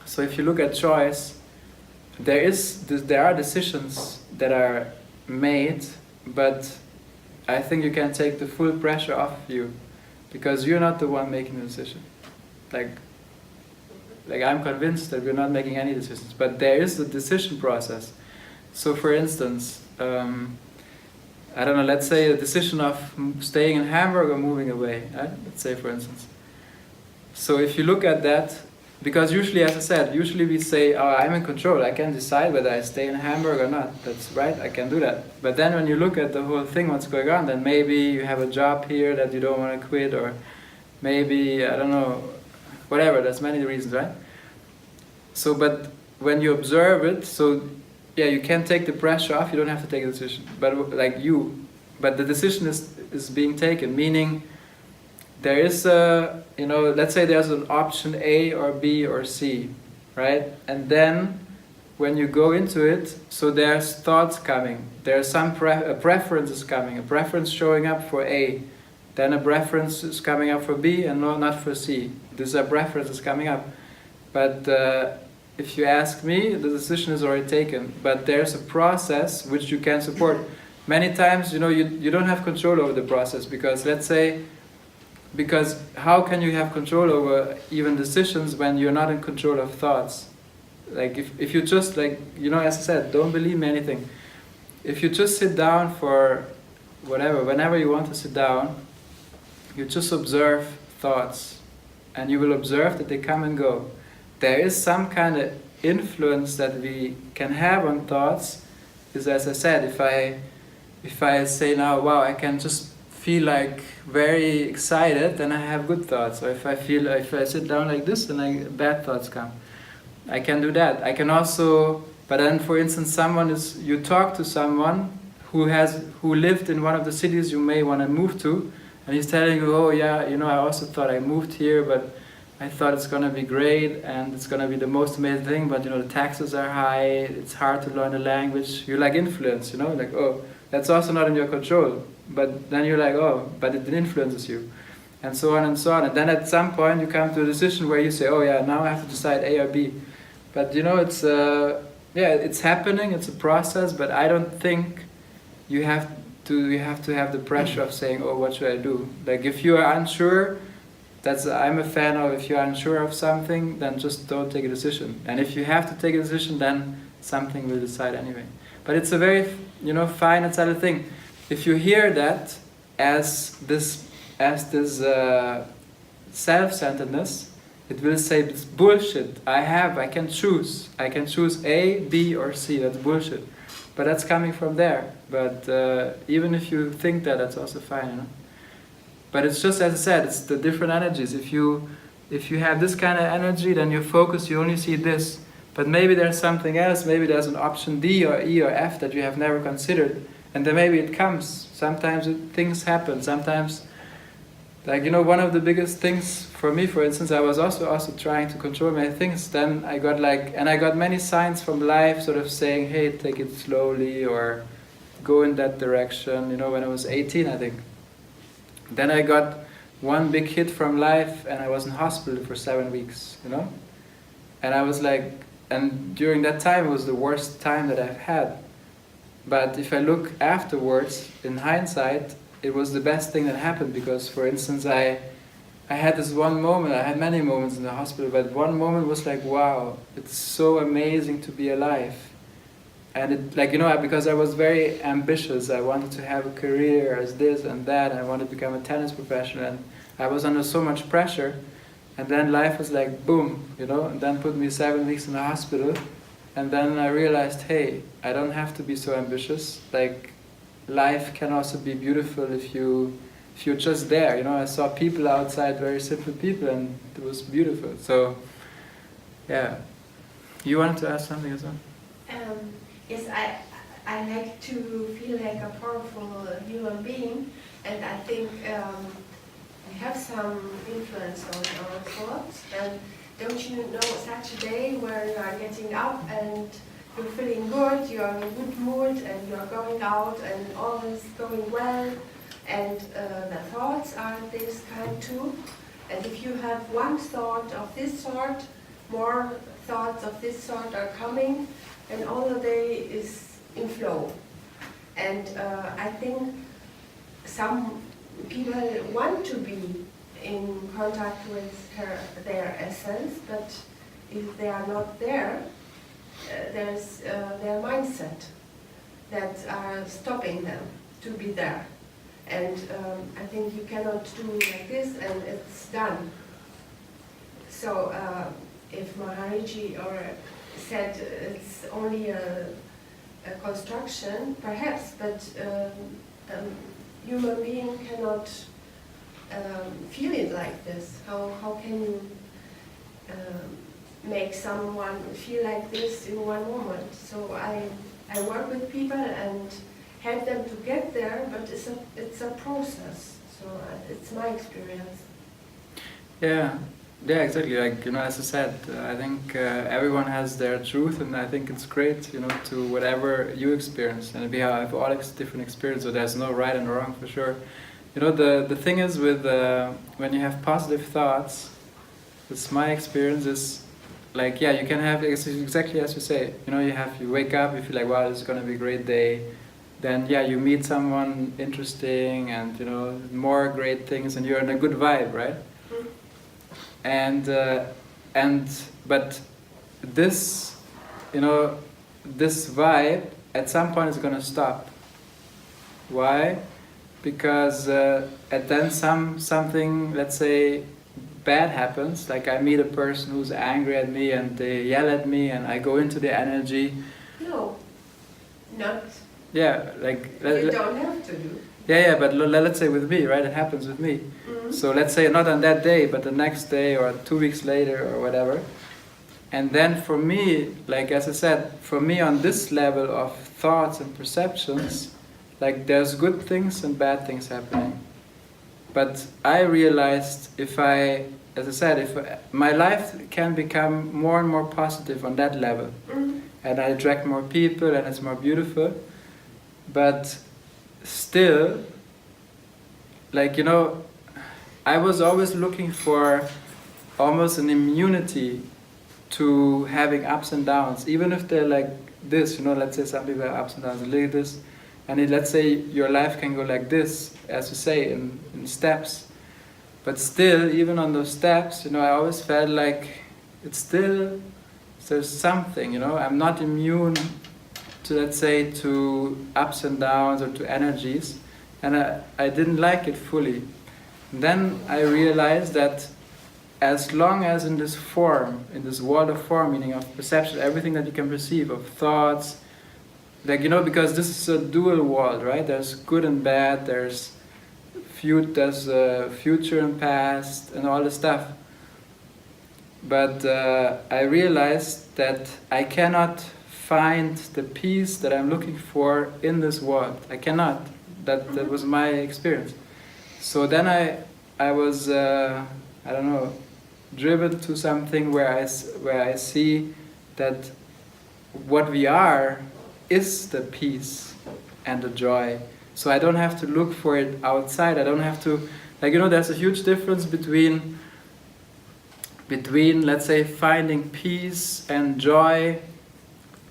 so if you look at choice, there are decisions that are made, but I think you can take the full pressure off you, because you're not the one making the decision. Like I'm convinced that we're not making any decisions, but there is a decision process. So for instance, I don't know, let's say a decision of staying in Hamburg or moving away, right? Let's say, for instance. So if you look at that, because usually, as I said, usually we say, oh, I'm in control, I can decide whether I stay in Hamburg or not. That's right, I can do that. But then when you look at the whole thing, what's going on, then maybe you have a job here that you don't want to quit, or maybe, I don't know, whatever, there's many reasons, right? So, but when you observe it, so yeah, you can take the pressure off, you don't have to take a decision. But the decision is being taken, meaning there is let's say there's an option A or B or C, right? And then when you go into it, so there's thoughts coming, there's some a preference is coming, a preference showing up for A, then a preference is coming up for B and not for C. This a preference is coming up. But if you ask me, the decision is already taken. But there's a process which you can support. Many times, you don't have control over the process, because how can you have control over even decisions when you're not in control of thoughts? Like if you just as I said, don't believe me anything. If you just sit down for whenever you want to sit down, you just observe thoughts, and you will observe that they come and go. There is some kind of influence that we can have on thoughts, is, as I said, if I say now, wow, I can just feel like very excited, then I have good thoughts. Or if I sit down like this, then bad thoughts come. I can do that. I can also, but then for instance, you talk to someone who lived in one of the cities you may want to move to, and he's telling you, oh yeah, I also thought I moved here, but I thought it's going to be great and it's going to be the most amazing thing, but the taxes are high, it's hard to learn the language. You're like influenced, like, oh, that's also not in your control. but then you're like, oh, but it influences you, and so on and so on. And then at some point you come to a decision where you say, oh yeah, now I have to decide A or B. But you know, it's it's happening, it's a process, but I don't think you have to have the pressure of saying, oh, what should I do? Like if you are unsure, I'm a fan of, if you're unsure of something, then just don't take a decision. And if you have to take a decision, then something will decide anyway. But it's a very, fine and subtle thing. If you hear that as this self-centeredness, it will say, it's bullshit. I can choose. I can choose A, B, or C. That's bullshit. But that's coming from there. But even if you think that, that's also fine, But it's just, as I said, it's the different energies. If you have this kind of energy, then you focus, you only see this. But maybe there's something else, maybe there's an option D or E or F that you have never considered. And then maybe it comes. Sometimes things happen. Sometimes, one of the biggest things for me, for instance, I was also trying to control many things. Then I got many signs from life sort of saying, hey, take it slowly or go in that direction, when I was 18, I think. Then I got one big hit from life and I was in hospital for 7 weeks, And I was like, and during that time it was the worst time that I've had. But if I look afterwards, in hindsight, it was the best thing that happened because, for instance, I had this one moment, I had many moments in the hospital, but one moment was like, wow, it's so amazing to be alive. And it, because I was very ambitious, I wanted to have a career as this and that, and I wanted to become a tennis professional, and I was under so much pressure, and then life was like, boom, and then put me 7 weeks in the hospital, and then I realized, hey, I don't have to be so ambitious, life can also be beautiful if you're just there, I saw people outside, very simple people, and it was beautiful, so, yeah. You wanted to ask something as well? Yes, I like to feel like a powerful human being, and I think we have some influence on our thoughts. And don't you know such a day where you are getting up and you're feeling good, you're in a good mood, and you're going out and all is going well, and the thoughts are this kind too. And if you have one thought of this sort, more thoughts of this sort are coming, and all the day is in flow. And I think some people want to be in contact with their essence, but if they are not there, there's their mindset that are stopping them to be there. And I think you cannot do like this and it's done. So if Maharaji said it's only a construction, perhaps, but human being cannot feel it like this. How can you make someone feel like this in one moment? So I work with people and help them to get there, but it's a process. So it's my experience. Yeah, exactly. As I said, I think everyone has their truth, and I think it's great, to whatever you experience. And we have all different experiences, so there's no right and wrong for sure. The thing is with when you have positive thoughts, it's my experience is you can have exactly as you say. You wake up, you feel like, wow, this is going to be a great day. Then you meet someone interesting, and more great things, and you're in a good vibe, right? But this, this vibe at some point is going to stop. Why? Because then something, let's say, bad happens. Like I meet a person who's angry at me and they yell at me, and I go into the energy. No, not. Yeah, you don't have to do. Yeah, but let's say with me, right? It happens with me. Mm-hmm. So let's say not on that day, but the next day or 2 weeks later or whatever. And then for me, as I said, for me on this level of thoughts and perceptions, there's good things and bad things happening. But I realized if my life can become more and more positive on that level. Mm-hmm. And I attract more people and it's more beautiful. But still, like, you know, I was always looking for almost an immunity to having ups and downs, even if they're like this, you know, let's say some people have ups and downs like this, and let's say your life can go like this, as you say, in steps. But still, even on those steps, you know, I always felt like there's something, you know, I'm not immune to, let's say, to ups and downs or to energies, and I didn't like it fully. And then I realized that as long as in this form, in this world of form, meaning of perception, everything that you can perceive, of thoughts, like, you know, because this is a dual world, right? There's good and bad, there's future and past, and all this stuff. But I realized that I cannot find the peace that I'm looking for in this world. I cannot. That was my experience. So then I was, I don't know, driven to something where I see that what we are is the peace and the joy. So I don't have to look for it outside. I don't have to, like, you know, there's a huge difference between, let's say, finding peace and joy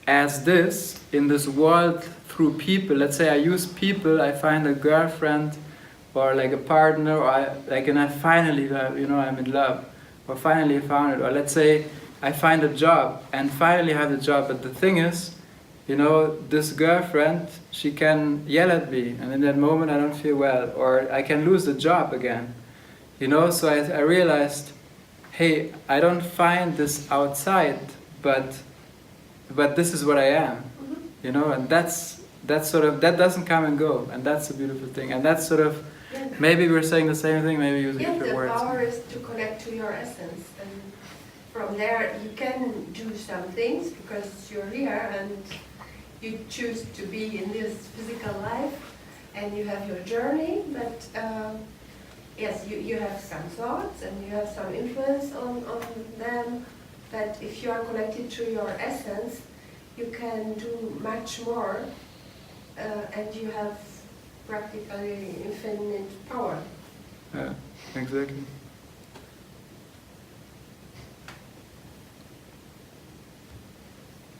as this, in this world through people. Let's say I use people, I find a girlfriend or like a partner, or and I finally, you know, I'm in love, or finally I found it. Or let's say I find a job and finally have the job, but the thing is, you know, this girlfriend, she can yell at me, and in that moment I don't feel well, or I can lose the job again, you know. So I realized, hey, I don't find this outside, but this is what I am, you know, and that's sort of, that doesn't come and go, and that's a beautiful thing, and that's sort of, maybe we're saying the same thing, maybe using different words. The power is to connect to your essence, and from there you can do some things because you're here and you choose to be in this physical life, and you have your journey, but yes, you have some thoughts and you have some influence on them, but if you are connected to your essence, you can do much more, and you have practically infinite power. Yeah, exactly.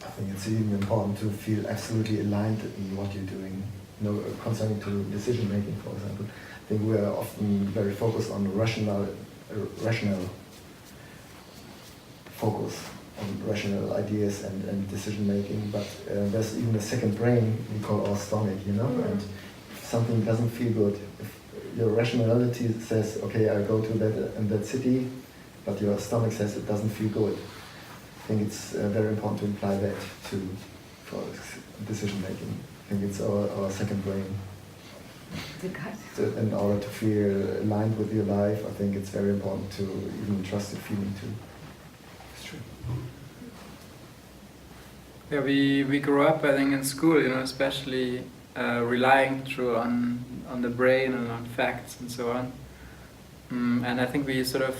I think it's even important to feel absolutely aligned in what you're doing. You know, concerning to decision making, for example. I think we are often very focused on rational focus on rational ideas and decision making, but there's even a second brain we call our stomach, you know. And if something doesn't feel good, if your rationality says, okay, I'll go to that city, but your stomach says it doesn't feel good. I think it's very important to imply that for decision making. I think it's our second brain. So in order to feel aligned with your life, I think it's very important to even trust your feeling too. It's true. Yeah, we grew up, I think, in school, you know, especially relying on the brain and on facts and so on. And I think we sort of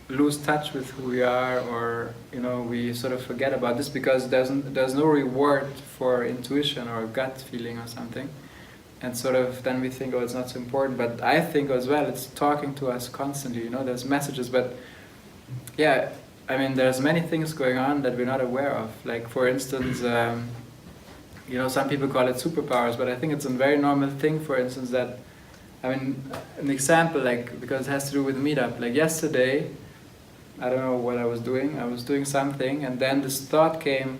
lose touch with who we are, or, you know, we sort of forget about this because there's no reward for intuition or gut feeling or something, and sort of then we think, oh, it's not so important. But I think as well, it's talking to us constantly, you know, there's messages. But yeah, I mean, there's many things going on that we're not aware of, like, for instance, you know, some people call it superpowers, but I think it's a very normal thing, for instance, that, I mean, an example, like, because it has to do with meetup, like yesterday, I don't know what I was doing something, and then this thought came,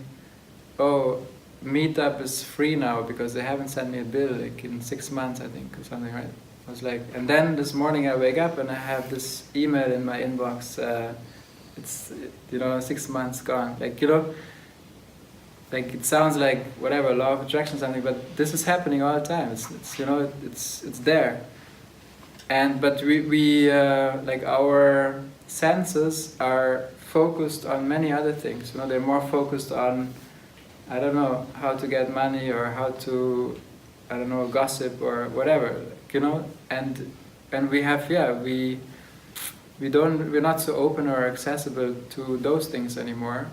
oh, meetup is free now because they haven't sent me a bill, like in 6 months, I think, or something, right? I was like, and then this morning I wake up and I have this email in my inbox, it's, you know, 6 months gone, like, you know, like it sounds like whatever, law of attraction or something, but this is happening all the time. It's you know, it's there. And but we like, our senses are focused on many other things. You know, they're more focused on, I don't know, how to get money, or how to, I don't know, gossip or whatever. You know, and we have, yeah, we're not so open or accessible to those things anymore.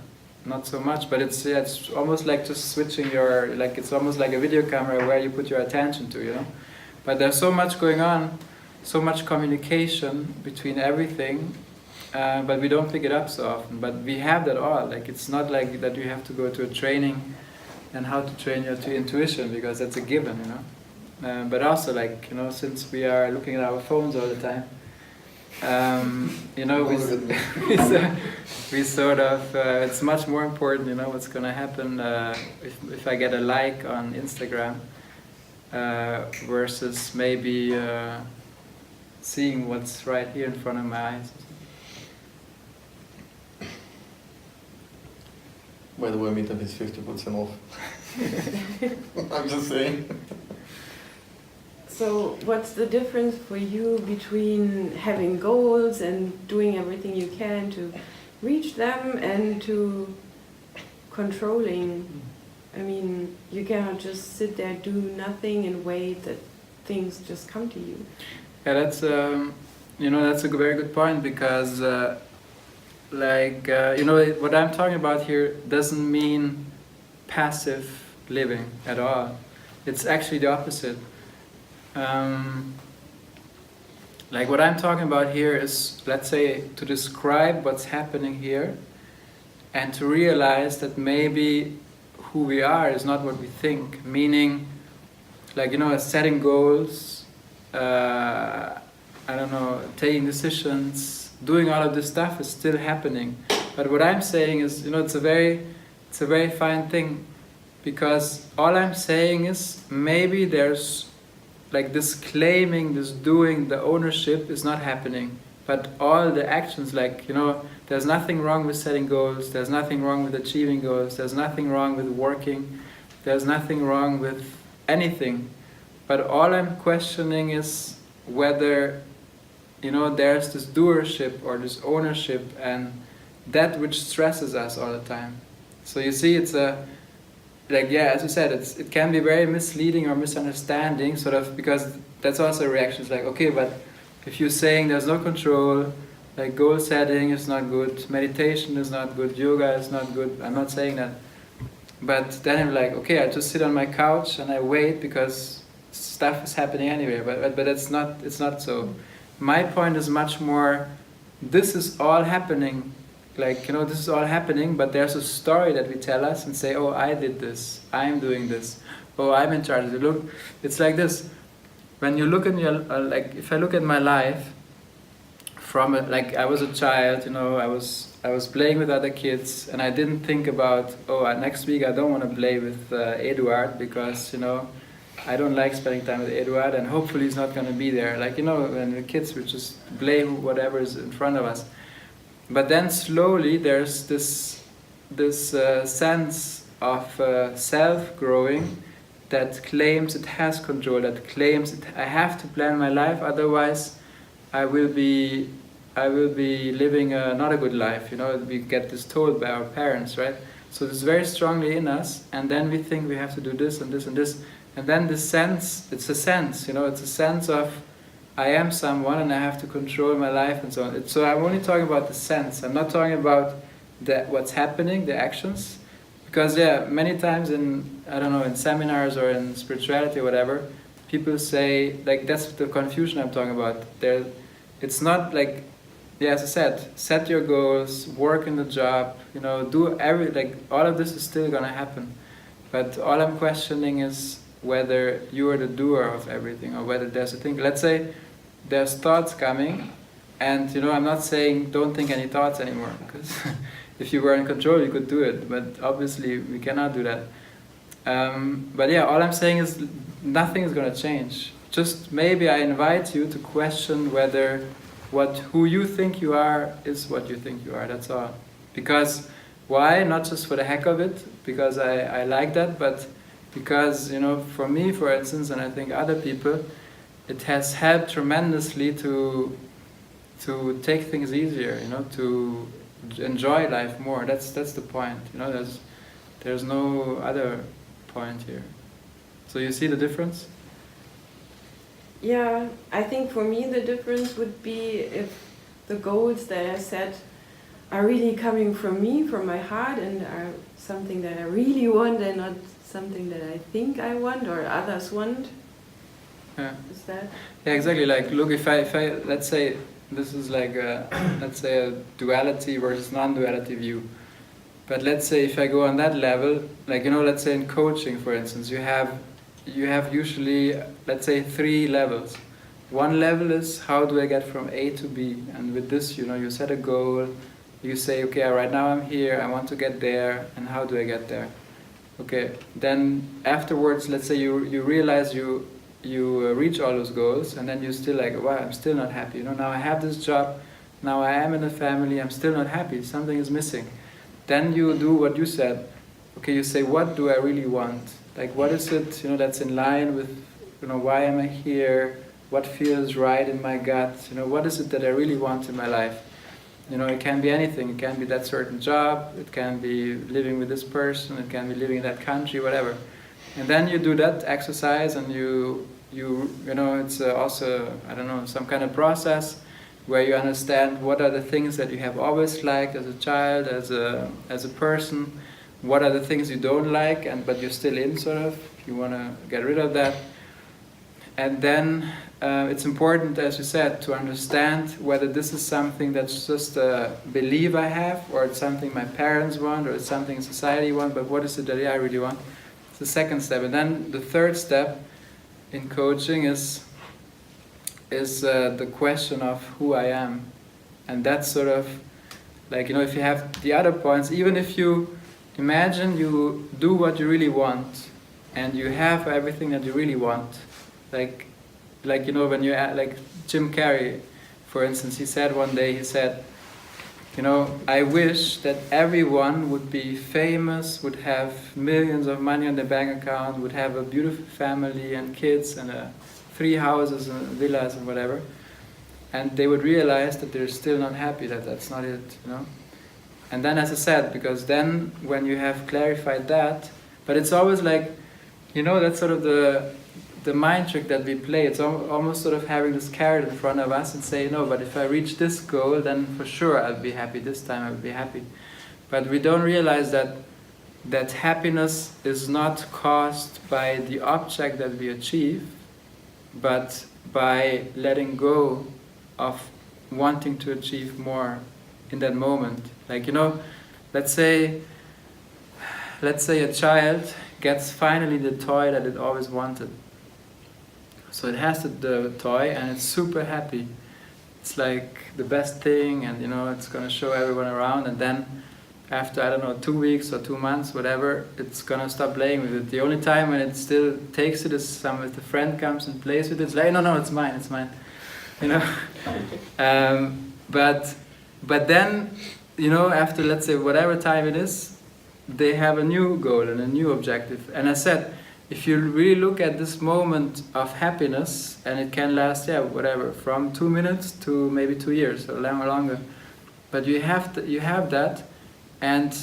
Not so much, but it's almost like just switching your, like, it's almost like a video camera where you put your attention to, you know. But there's so much going on so much communication between everything, but we don't pick it up so often. But we have that all. Like, it's not like that you have to go to a training and how to train your intuition, because that's a given, you know. But also, like, you know, since we are looking at our phones all the time, you know, we sort of, it's much more important, you know, what's going to happen if I get a like on Instagram versus maybe seeing what's right here in front of my eyes. By the way, meetup is 50% off. I'm just saying. So what's the difference for you between having goals and doing everything you can to reach them and to controlling? I mean, you cannot just sit there, do nothing and wait that things just come to you. Yeah, that's you know, that's a very good point, because you know, what I'm talking about here doesn't mean passive living at all. It's actually the opposite. Like, what I'm talking about here is, let's say, to describe what's happening here and to realize that maybe who we are is not what we think. Meaning, like, you know, setting goals, I don't know, taking decisions, doing all of this stuff is still happening. But what I'm saying is, you know, it's a very fine thing, because all I'm saying is maybe there's like this claiming, this doing, the ownership is not happening. But all the actions, like, you know, there's nothing wrong with setting goals, there's nothing wrong with achieving goals, there's nothing wrong with working, there's nothing wrong with anything. But all I'm questioning is whether, you know, there's this doership or this ownership, and that which stresses us all the time. So you see, it's like, yeah, as you said, it can be very misleading or misunderstanding, sort of, because that's also a reaction. It's like, okay, but if you're saying there's no control, like goal setting is not good, meditation is not good, yoga is not good, I'm not saying that. But then I'm like, okay, I just sit on my couch and I wait because stuff is happening anyway. But it's not so. My point is much more, this is all happening. Like, you know, this is all happening, but there's a story that we tell us and say, oh, I did this, I'm doing this, oh, I'm in charge of it. Look, it's like this. When you look at your, like, if I look at my life, from like, I was a child, you know, I was playing with other kids, and I didn't think about, oh, next week I don't want to play with Eduard, because, you know, I don't like spending time with Eduard, and hopefully he's not going to be there. Like, you know, when the kids would just play whatever is in front of us. But then slowly there's this sense of self growing that claims it has control, that claims I have to plan my life, otherwise I will be living not a good life. You know, we get this told by our parents, right? So it's very strongly in us, and then we think we have to do this and this and this, and then this sense, it's a sense, you know, it's a sense of I am someone and I have to control my life and so on. So I'm only talking about the sense. I'm not talking about what's happening, the actions. Because, yeah, many times in, I don't know, in seminars or in spirituality or whatever, people say, like, that's the confusion I'm talking about. It's not like, yeah, as I said, set your goals, work in the job, you know, do like, all of this is still going to happen. But all I'm questioning is whether you are the doer of everything, or whether there's a thing. Let's say there's thoughts coming, and, you know, I'm not saying don't think any thoughts anymore, because if you were in control you could do it, but obviously we cannot do that. But yeah, all I'm saying is nothing is going to change. Just maybe I invite you to question whether who you think you are is what you think you are, that's all. Because, why? Not just for the heck of it, because I like that, but because, you know, for me, for instance, and I think other people, it has helped tremendously to take things easier, you know, to enjoy life more. That's the point, you know. There's no other point here. So you see the difference? Yeah, I think for me the difference would be if the goals that I set are really coming from me, from my heart, and are something that I really want and not something that I think I want or others want. Yeah. Is that? Yeah, exactly. Like, look, if I let's say this is like let's say a duality versus non-duality view. But let's say if I go on that level, like, you know, let's say in coaching, for instance, you have usually, let's say, 3 levels. One level is how do I get from A to B, and with this, you know, you set a goal. You say, okay, right now I'm here, I want to get there, and how do I get there? Okay, then afterwards, let's say you realize you reach all those goals, and then you're still like, wow, I'm still not happy. You know, now I have this job, now I am in a family, I'm still not happy, something is missing. Then you do what you said. Okay, you say, what do I really want? Like, what is it, you know, that's in line with, you know, why am I here? What feels right in my gut? You know, what is it that I really want in my life? You know, it can be anything. It can be that certain job. It can be living with this person. It can be living in that country, whatever. And then you do that exercise, and you know, it's also, I don't know, some kind of process where you understand what are the things that you have always liked as a child, as a person. What are the things you don't like, but you're still in, sort of. You want to get rid of that. And then it's important, as you said, to understand whether this is something that's just a belief I have, or it's something my parents want, or it's something society wants, but what is it that I really want? It's the second step. And then the third step in coaching is the question of who I am. And that's sort of like, you know, if you have the other points, even if you imagine you do what you really want, and you have everything that you really want, like you know, when you like Jim Carrey, for instance, he said one day, he said, you know, I wish that everyone would be famous, would have millions of money on their bank account, would have a beautiful family and kids and 3 houses and villas and whatever, and they would realize that they're still not happy, that that's not it, you know. And then, as I said, because then when you have clarified that, but it's always like, you know, that's sort of the mind trick that we play. It's almost sort of having this carrot in front of us and say, no, but if I reach this goal, then for sure I'll be happy. This time I'll be happy. But we don't realize that happiness is not caused by the object that we achieve, but by letting go of wanting to achieve more in that moment. Like, you know, let's say a child gets finally the toy that it always wanted. So it has the toy, and it's super happy. It's like the best thing, and you know, it's gonna show everyone around, and then after, I don't know, 2 weeks or 2 months, whatever, it's gonna stop playing with it. The only time when it still takes it is if the friend comes and plays with it. It's like, no, it's mine, you know. But then, you know, after, let's say, whatever time it is, they have a new goal and a new objective. And I said, if you really look at this moment of happiness, and it can last, whatever, from 2 minutes to maybe 2 years or longer, but you have that, and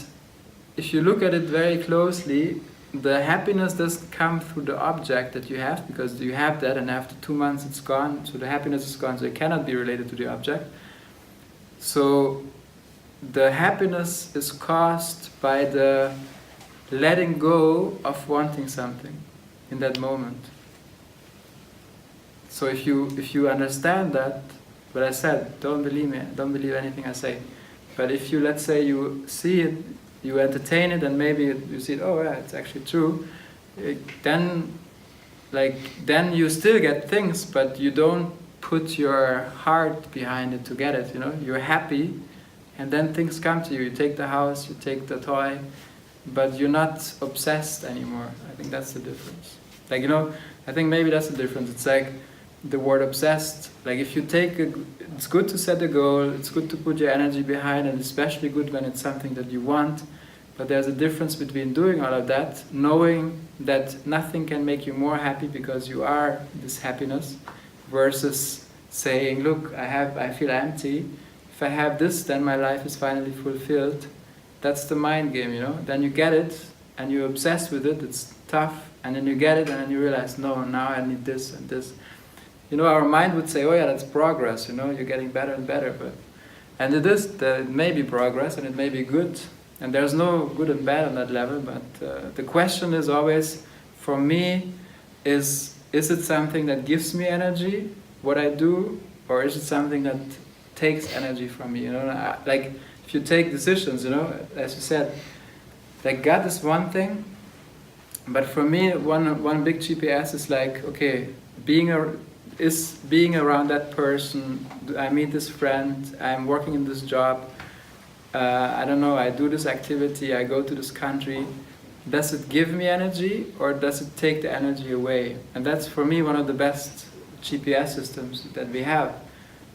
if you look at it very closely, the happiness doesn't come through the object that you have, because you have that, and after 2 months it's gone, so the happiness is gone, so it cannot be related to the object. So the happiness is caused by the letting go of wanting something in that moment. So if you understand that, but I said, don't believe me, don't believe anything I say. But if you, let's say, you see it, you entertain it, and maybe you see it, oh yeah, it's actually true, then you still get things, but you don't put your heart behind it to get it, you know. You're happy, and then things come to you. You take the house, you take the toy, but you're not obsessed anymore. I think that's the difference. Like, you know, I think maybe that's the difference. It's like the word obsessed. Like, if you it's good to set a goal, it's good to put your energy behind it, especially good when it's something that you want. But there's a difference between doing all of that, knowing that nothing can make you more happy because you are this happiness, versus saying, look, I feel empty. If I have this, then my life is finally fulfilled. That's the mind game, you know. Then you get it, and you're obsessed with it. It's tough, and then you get it, and then you realize, no, now I need this and this. You know, our mind would say, oh yeah, that's progress. You know, you're getting better and better. And it may be progress, and it may be good, and there's no good and bad on that level. But the question is always, for me, is is it something that gives me energy, what I do, or is it something that takes energy from me? You know, like if you take decisions, you know, as you said, like God is one thing, but for me, one big GPS is like, okay, being around that person. I meet this friend. I'm working in this job. I don't know. I do this activity. I go to this country. Does it give me energy or does it take the energy away? And that's for me one of the best GPS systems that we have.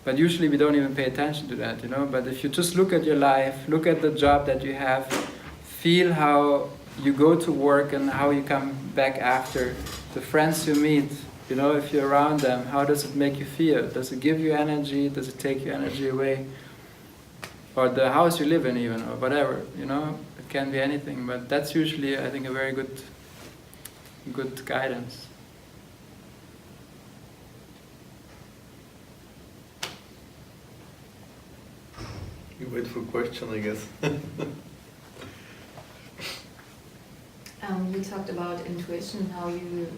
But usually we don't even pay attention to that, you know. But if you just look at your life, look at the job that you have, feel how you go to work and how you come back after, the friends you meet, you know, if you're around them, how does it make you feel? Does it give you energy? Does it take your energy away? Or the house you live in even, or whatever, you know, it can be anything, but that's usually, I think, a very good guidance. You wait for a question, I guess. You talked about intuition, how you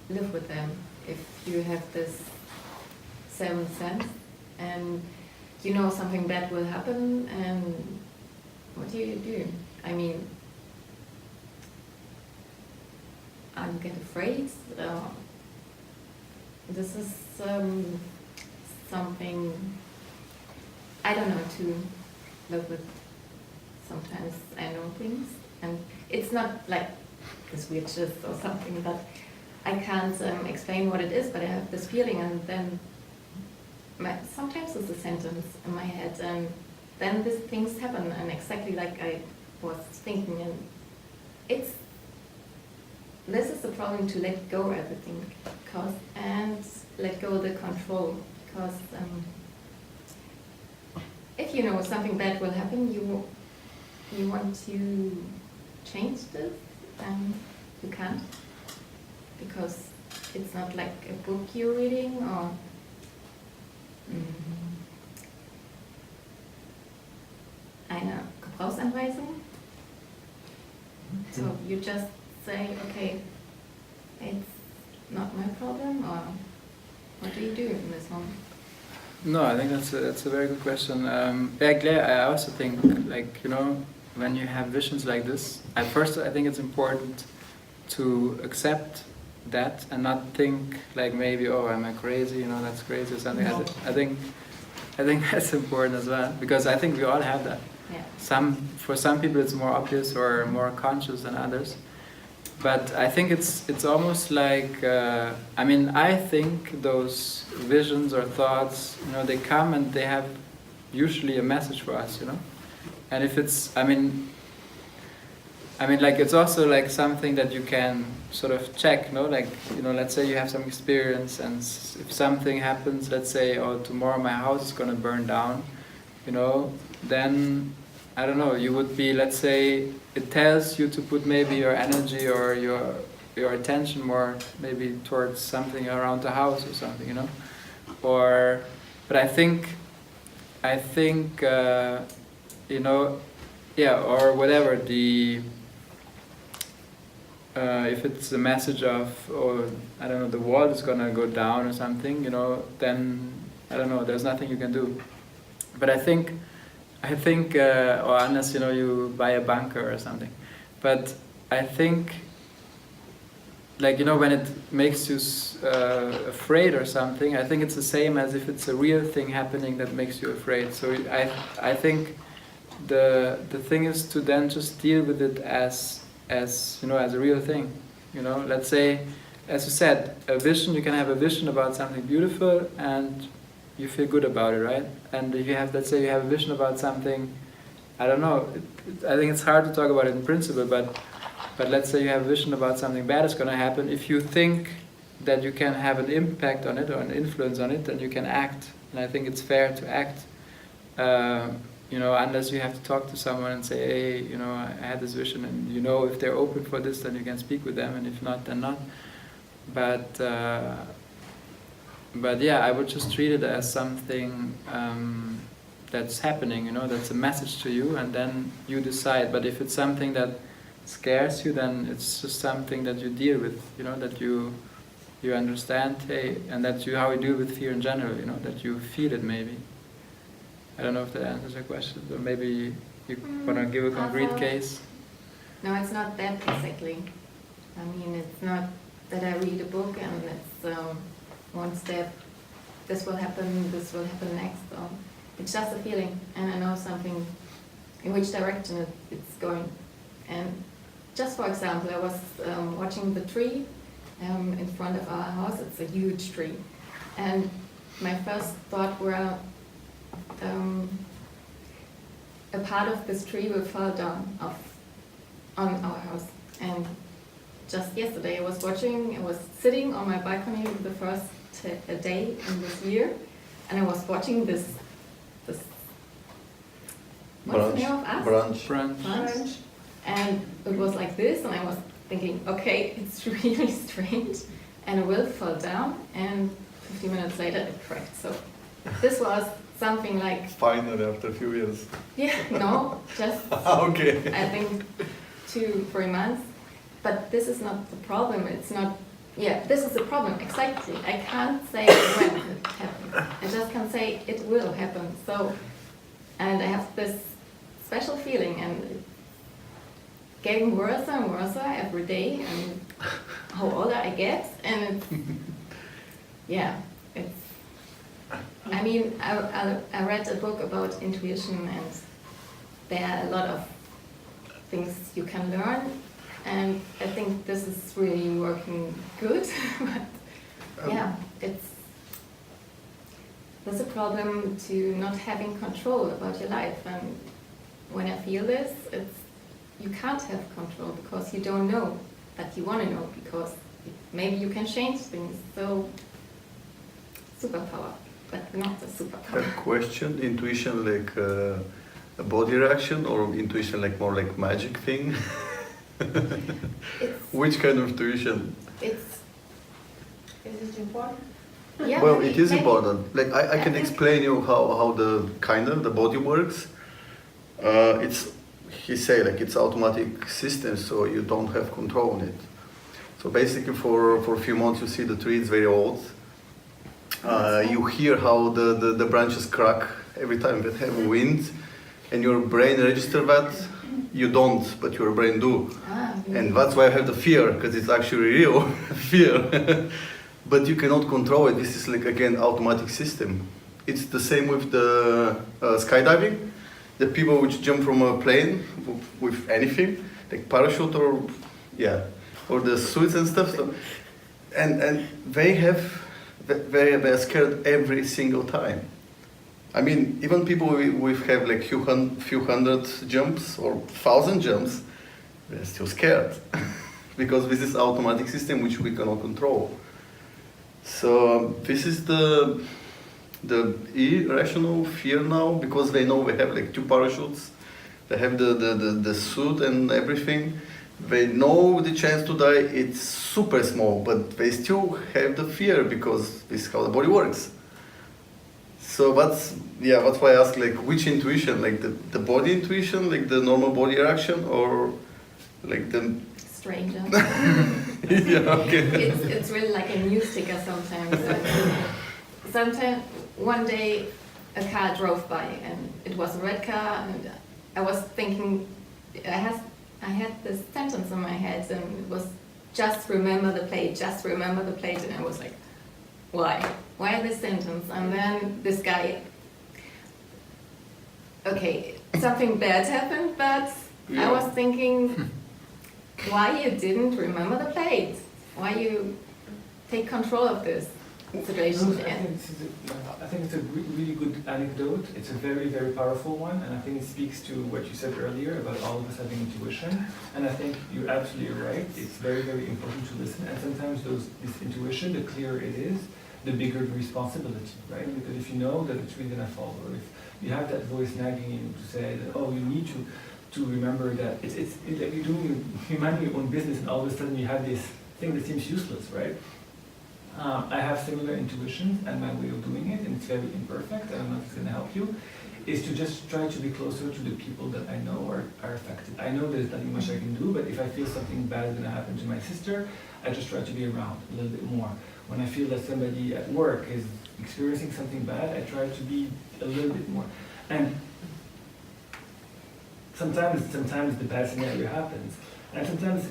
live with them. If you have this seventh sense and you know something bad will happen, and what do you do? I mean, I get afraid. This is something I don't know to live with. Sometimes I know things, and it's not like this witches or something, but I can't explain what it is, but I have this feeling, and then sometimes it's a sentence in my head, and then these things happen, and exactly like I was thinking, and this is the problem, to let go everything, and let go the control, because if you know something bad will happen, you want to change this, and you can't, because it's not like a book you're reading or eine Gebrauchsanweisung. So you just say, okay, it's not my problem, or what do you do in this moment? No, I think that's a very good question. I also think, like, you know, when you have visions like this, at first I think it's important to accept that and not think like maybe, oh, am I crazy? You know, that's crazy or something. No. I think that's important as well, because I think we all have that. Yeah. For some people it's more obvious or more conscious than others. But I think it's almost like, I mean, I think those visions or thoughts, you know, they come and they have usually a message for us, you know. And if it's, I mean, like, it's also like something that you can sort of check, no? Like, you know, let's say you have some experience, and if something happens, let's say, oh, tomorrow my house is going to burn down, you know, then, I don't know, you would be, let's say, it tells you to put maybe your energy or your attention more maybe towards something around the house or something, you know? Or, but I think, you know, yeah, or whatever, if it's a message of, oh, I don't know, the wall is gonna go down or something, you know, then, I don't know, there's nothing you can do. But I think, or unless, you know, you buy a bunker or something. But I think, like, you know, when it makes you afraid or something, I think it's the same as if it's a real thing happening that makes you afraid. So I think the thing is to then just deal with it as you know, as a real thing. You know, let's say, as you said, a vision, you can have a vision about something beautiful and you feel good about it, right? And if you have, let's say you have a vision about something, I don't know, I think it's hard to talk about it in principle, but let's say you have a vision about something bad is going to happen. If you think that you can have an impact on it or an influence on it, then you can act. And I think it's fair to act, you know, unless you have to talk to someone and say, hey, you know, I had this vision, and you know, if they're open for this, then you can speak with them, and if not, then not. But yeah, I would just treat it as something that's happening, you know, that's a message to you, and then you decide. But if it's something that scares you, then it's just something that you deal with, you know, that you you understand, hey, and that's how we do with fear in general, you know, that you feel it maybe. I don't know if that answers your question, or maybe you want to give a concrete case. No, it's not that exactly. I mean, it's not that I read a book and it's one step, this will happen next. It's just a feeling, and I know something in which direction it's going. And just for example, I was watching the tree in front of our house. It's a huge tree, and my first thought were a part of this tree will fall down on our house. And just yesterday I was sitting on my balcony the first day in this year, and I was watching this what's the name of us? Branch. And it was like this, and I was thinking, okay, it's really strange, and it will fall down, and 15 minutes later it cracked. So this was something like... Finally, after a few years. Yeah, no, just okay. I think 2-3 months. But this is not the problem. It's not... Yeah, this is the problem, exactly. I can't say when it happens. I just can say it will happen. So, and I have this special feeling, and it's getting worse and worse every day, and how older I get, and it's... Yeah, it's... I mean, I read a book about intuition, and there are a lot of things you can learn, and I think this is really working good. But yeah, there's a problem to not having control about your life, and when I feel this, you can't have control because you don't know that you want to know, because maybe you can change things. So superpower. But not a superpower. A question, intuition like a body reaction, or intuition like more like magic thing? Which kind of intuition? Is it important? Yeah, well, it is important. Like I can explain you how the body works. He say like it's automatic system, so you don't have control on it. So basically, for a few months, you see the tree is very old. You hear how the branches crack every time that have wind, and your brain register that. You don't, but your brain do. And that's why I have the fear, because it's actually real fear. But you cannot control it. This is like, again, automatic system. It's the same with the skydiving. The people which jump from a plane with anything, like parachute or the suits and stuff. So, and they are scared every single time. I mean, even people we have like few hundred jumps or 1,000 jumps, they're still scared because this is automatic system which we cannot control. So this is the irrational fear now, because they know we have like 2 parachutes, they have the suit and everything. They know the chance to die, it's super small, but they still have the fear because this is how the body works. So that's why I ask, like, which intuition, like the body intuition, like the normal body reaction, or like the... Stranger. Yeah, okay. It's really like a news ticker sometimes. Sometimes, one day, a car drove by, and it was a red car, and I was thinking, I had this sentence in my head, and it was, just remember the plate, and I was like, why? Why this sentence? And then this guy, okay, something bad happened, but I was thinking, why you didn't remember the plate? Why you take control of this situation? I think it's a really good anecdote. It's a very, very powerful one, and I think it speaks to what you said earlier about all of us having intuition. And I think you're absolutely right. It's very, very important to listen. And sometimes this intuition, the clearer it is, the bigger the responsibility, right? Because if you know that it's really gonna fall, or if you have that voice nagging you to say that, oh, you need to remember that it's like you're minding your own business, and all of a sudden you have this thing that seems useless, right? I have similar intuitions and my way of doing it, and it's very imperfect. I don't know if it's gonna help you. is to just try to be closer to the people that I know are affected. I know there's nothing much I can do, but if I feel something bad is going to happen to my sister, I just try to be around a little bit more. When I feel that somebody at work is experiencing something bad, I try to be a little bit more. And sometimes the bad scenario happens. And sometimes,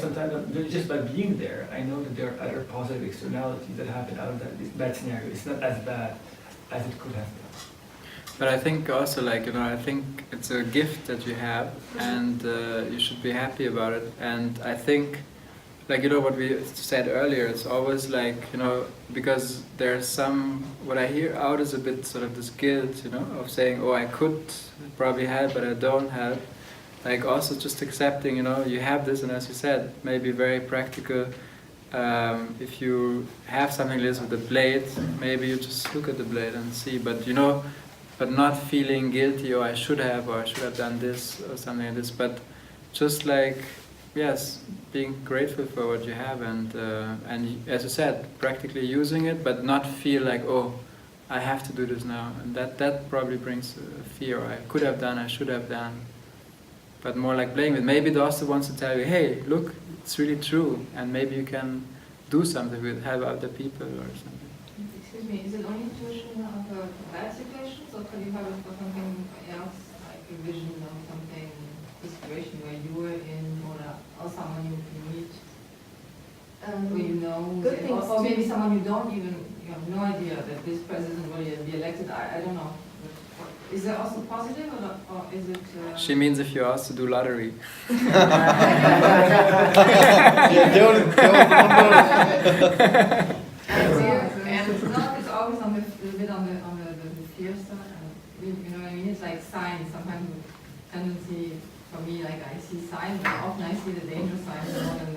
sometimes just by being there, I know that there are other positive externalities that happen out of that bad scenario. It's not as bad as it could have been. But I think also, I think it's a gift that you have, and you should be happy about it. And I think, what we said earlier, it's always because there's what I hear out is a bit sort of this guilt, of saying, oh, I could probably help, but I don't help. Also just accepting, you have this, and as you said, maybe very practical. If you have something like this with the blade, maybe you just look at the blade and see, but not feeling guilty, or I should have done this or something like this, but just yes, being grateful for what you have, and as you said, practically using it, but not feel oh, I have to do this now, and that probably brings fear. I could have done, I should have done, but more playing with. Maybe it also wants to tell you, hey, look, it's really true, and maybe you can do something with help other people or something. Excuse me, is it only intuition of a bad situations, or can you have it for something else, like a vision of something, a situation where you were in, or someone you meet, where you know, good things or maybe someone you don't even, you have no idea that this president will be elected, I don't know. Is that also positive, or is it... She means if you also do lottery. It's always a bit on the fear side. You know what I mean? It's like signs. Sometimes the tendency for me, I see signs, but often I see the danger signs more than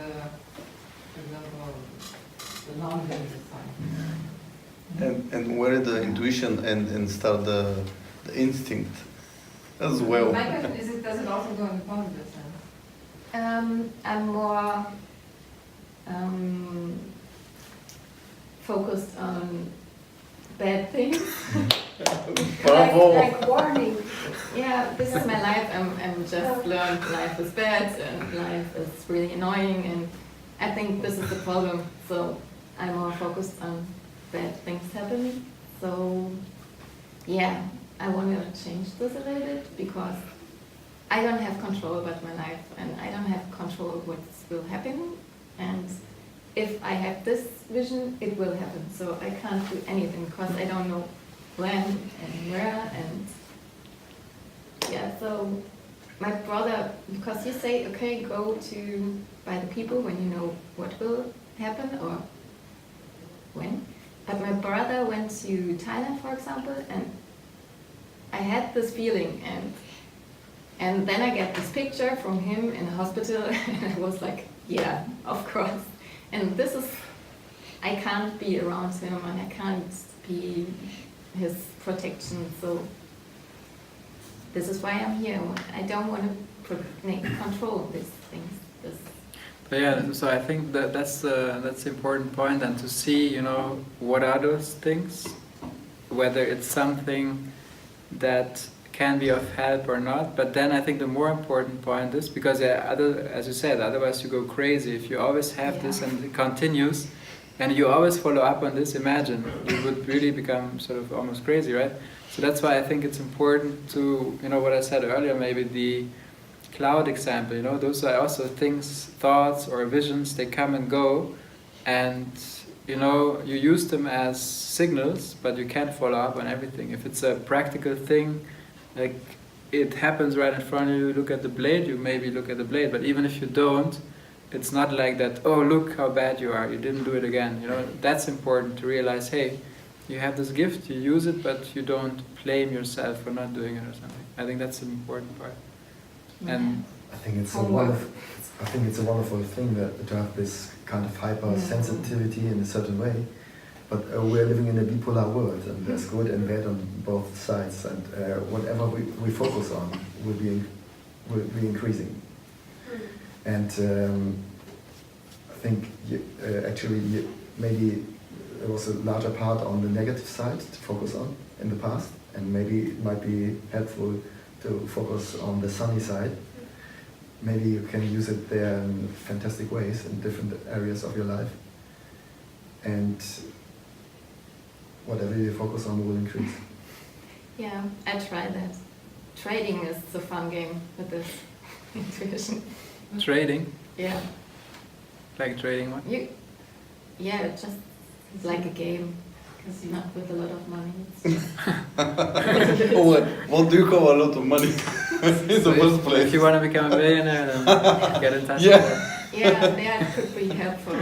for example, the non-danger signs. And where the intuition and start the instinct as well. My question is, does it also go in the positive sense? I'm more focused on bad things. like warning. Yeah, this is my life. I'm just learned life is bad and life is really annoying, and I think this is the problem. So I'm more focused on bad things happening. So yeah, I want to change this a little bit because I don't have control about my life, and I don't have control of what will happen. And if I have this vision, it will happen. So I can't do anything because I don't know when and where. And yeah, so my brother, because you say, okay, go to by the people when you know what will happen or when. But my brother went to Thailand, for example, and I had this feeling, and then I get this picture from him in the hospital, and I was like, yeah, of course. And this is, I can't be around him, and I can't be his protection, so this is why I'm here. I don't want to control these things. But yeah, so I think that's the important point, and to see, what are those things, whether it's something that can be of help or not. But then I think the more important point is, because as you said, otherwise you go crazy. If you always have this and it continues, and you always follow up on this, imagine, you would really become sort of almost crazy, right? So that's why I think it's important to, what I said earlier, maybe the cloud example, those are also things, thoughts or visions, they come and go, and you use them as signals, but you can't follow up on everything. If it's a practical thing, like it happens right in front of you, look at the blade, you maybe look at the blade, but even if you don't, it's not like that, oh, look how bad you are, you didn't do it again. That's important to realize, hey, you have this gift, you use it, but you don't blame yourself for not doing it or something. I think that's an important part. And I think it's a wonderful thing that to have this kind of hypersensitivity in a certain way. But we're living in a bipolar world, and there's good and bad on both sides, and whatever we focus on will be increasing. And I think maybe there was a larger part on the negative side to focus on. in the past, and maybe it might be helpful to focus on the sunny side. Maybe you can use it there in fantastic ways in different areas of your life. And whatever you focus on will increase. Yeah, I try that. Trading is a fun game with this intuition. Trading? Yeah. Like trading what? Yeah, it's just like a game. Casino. Not with a lot of money. It's just What do you call a lot of money in the first place? If you want to become a millionaire, then get in touch Yeah. with that. yeah, that could be helpful.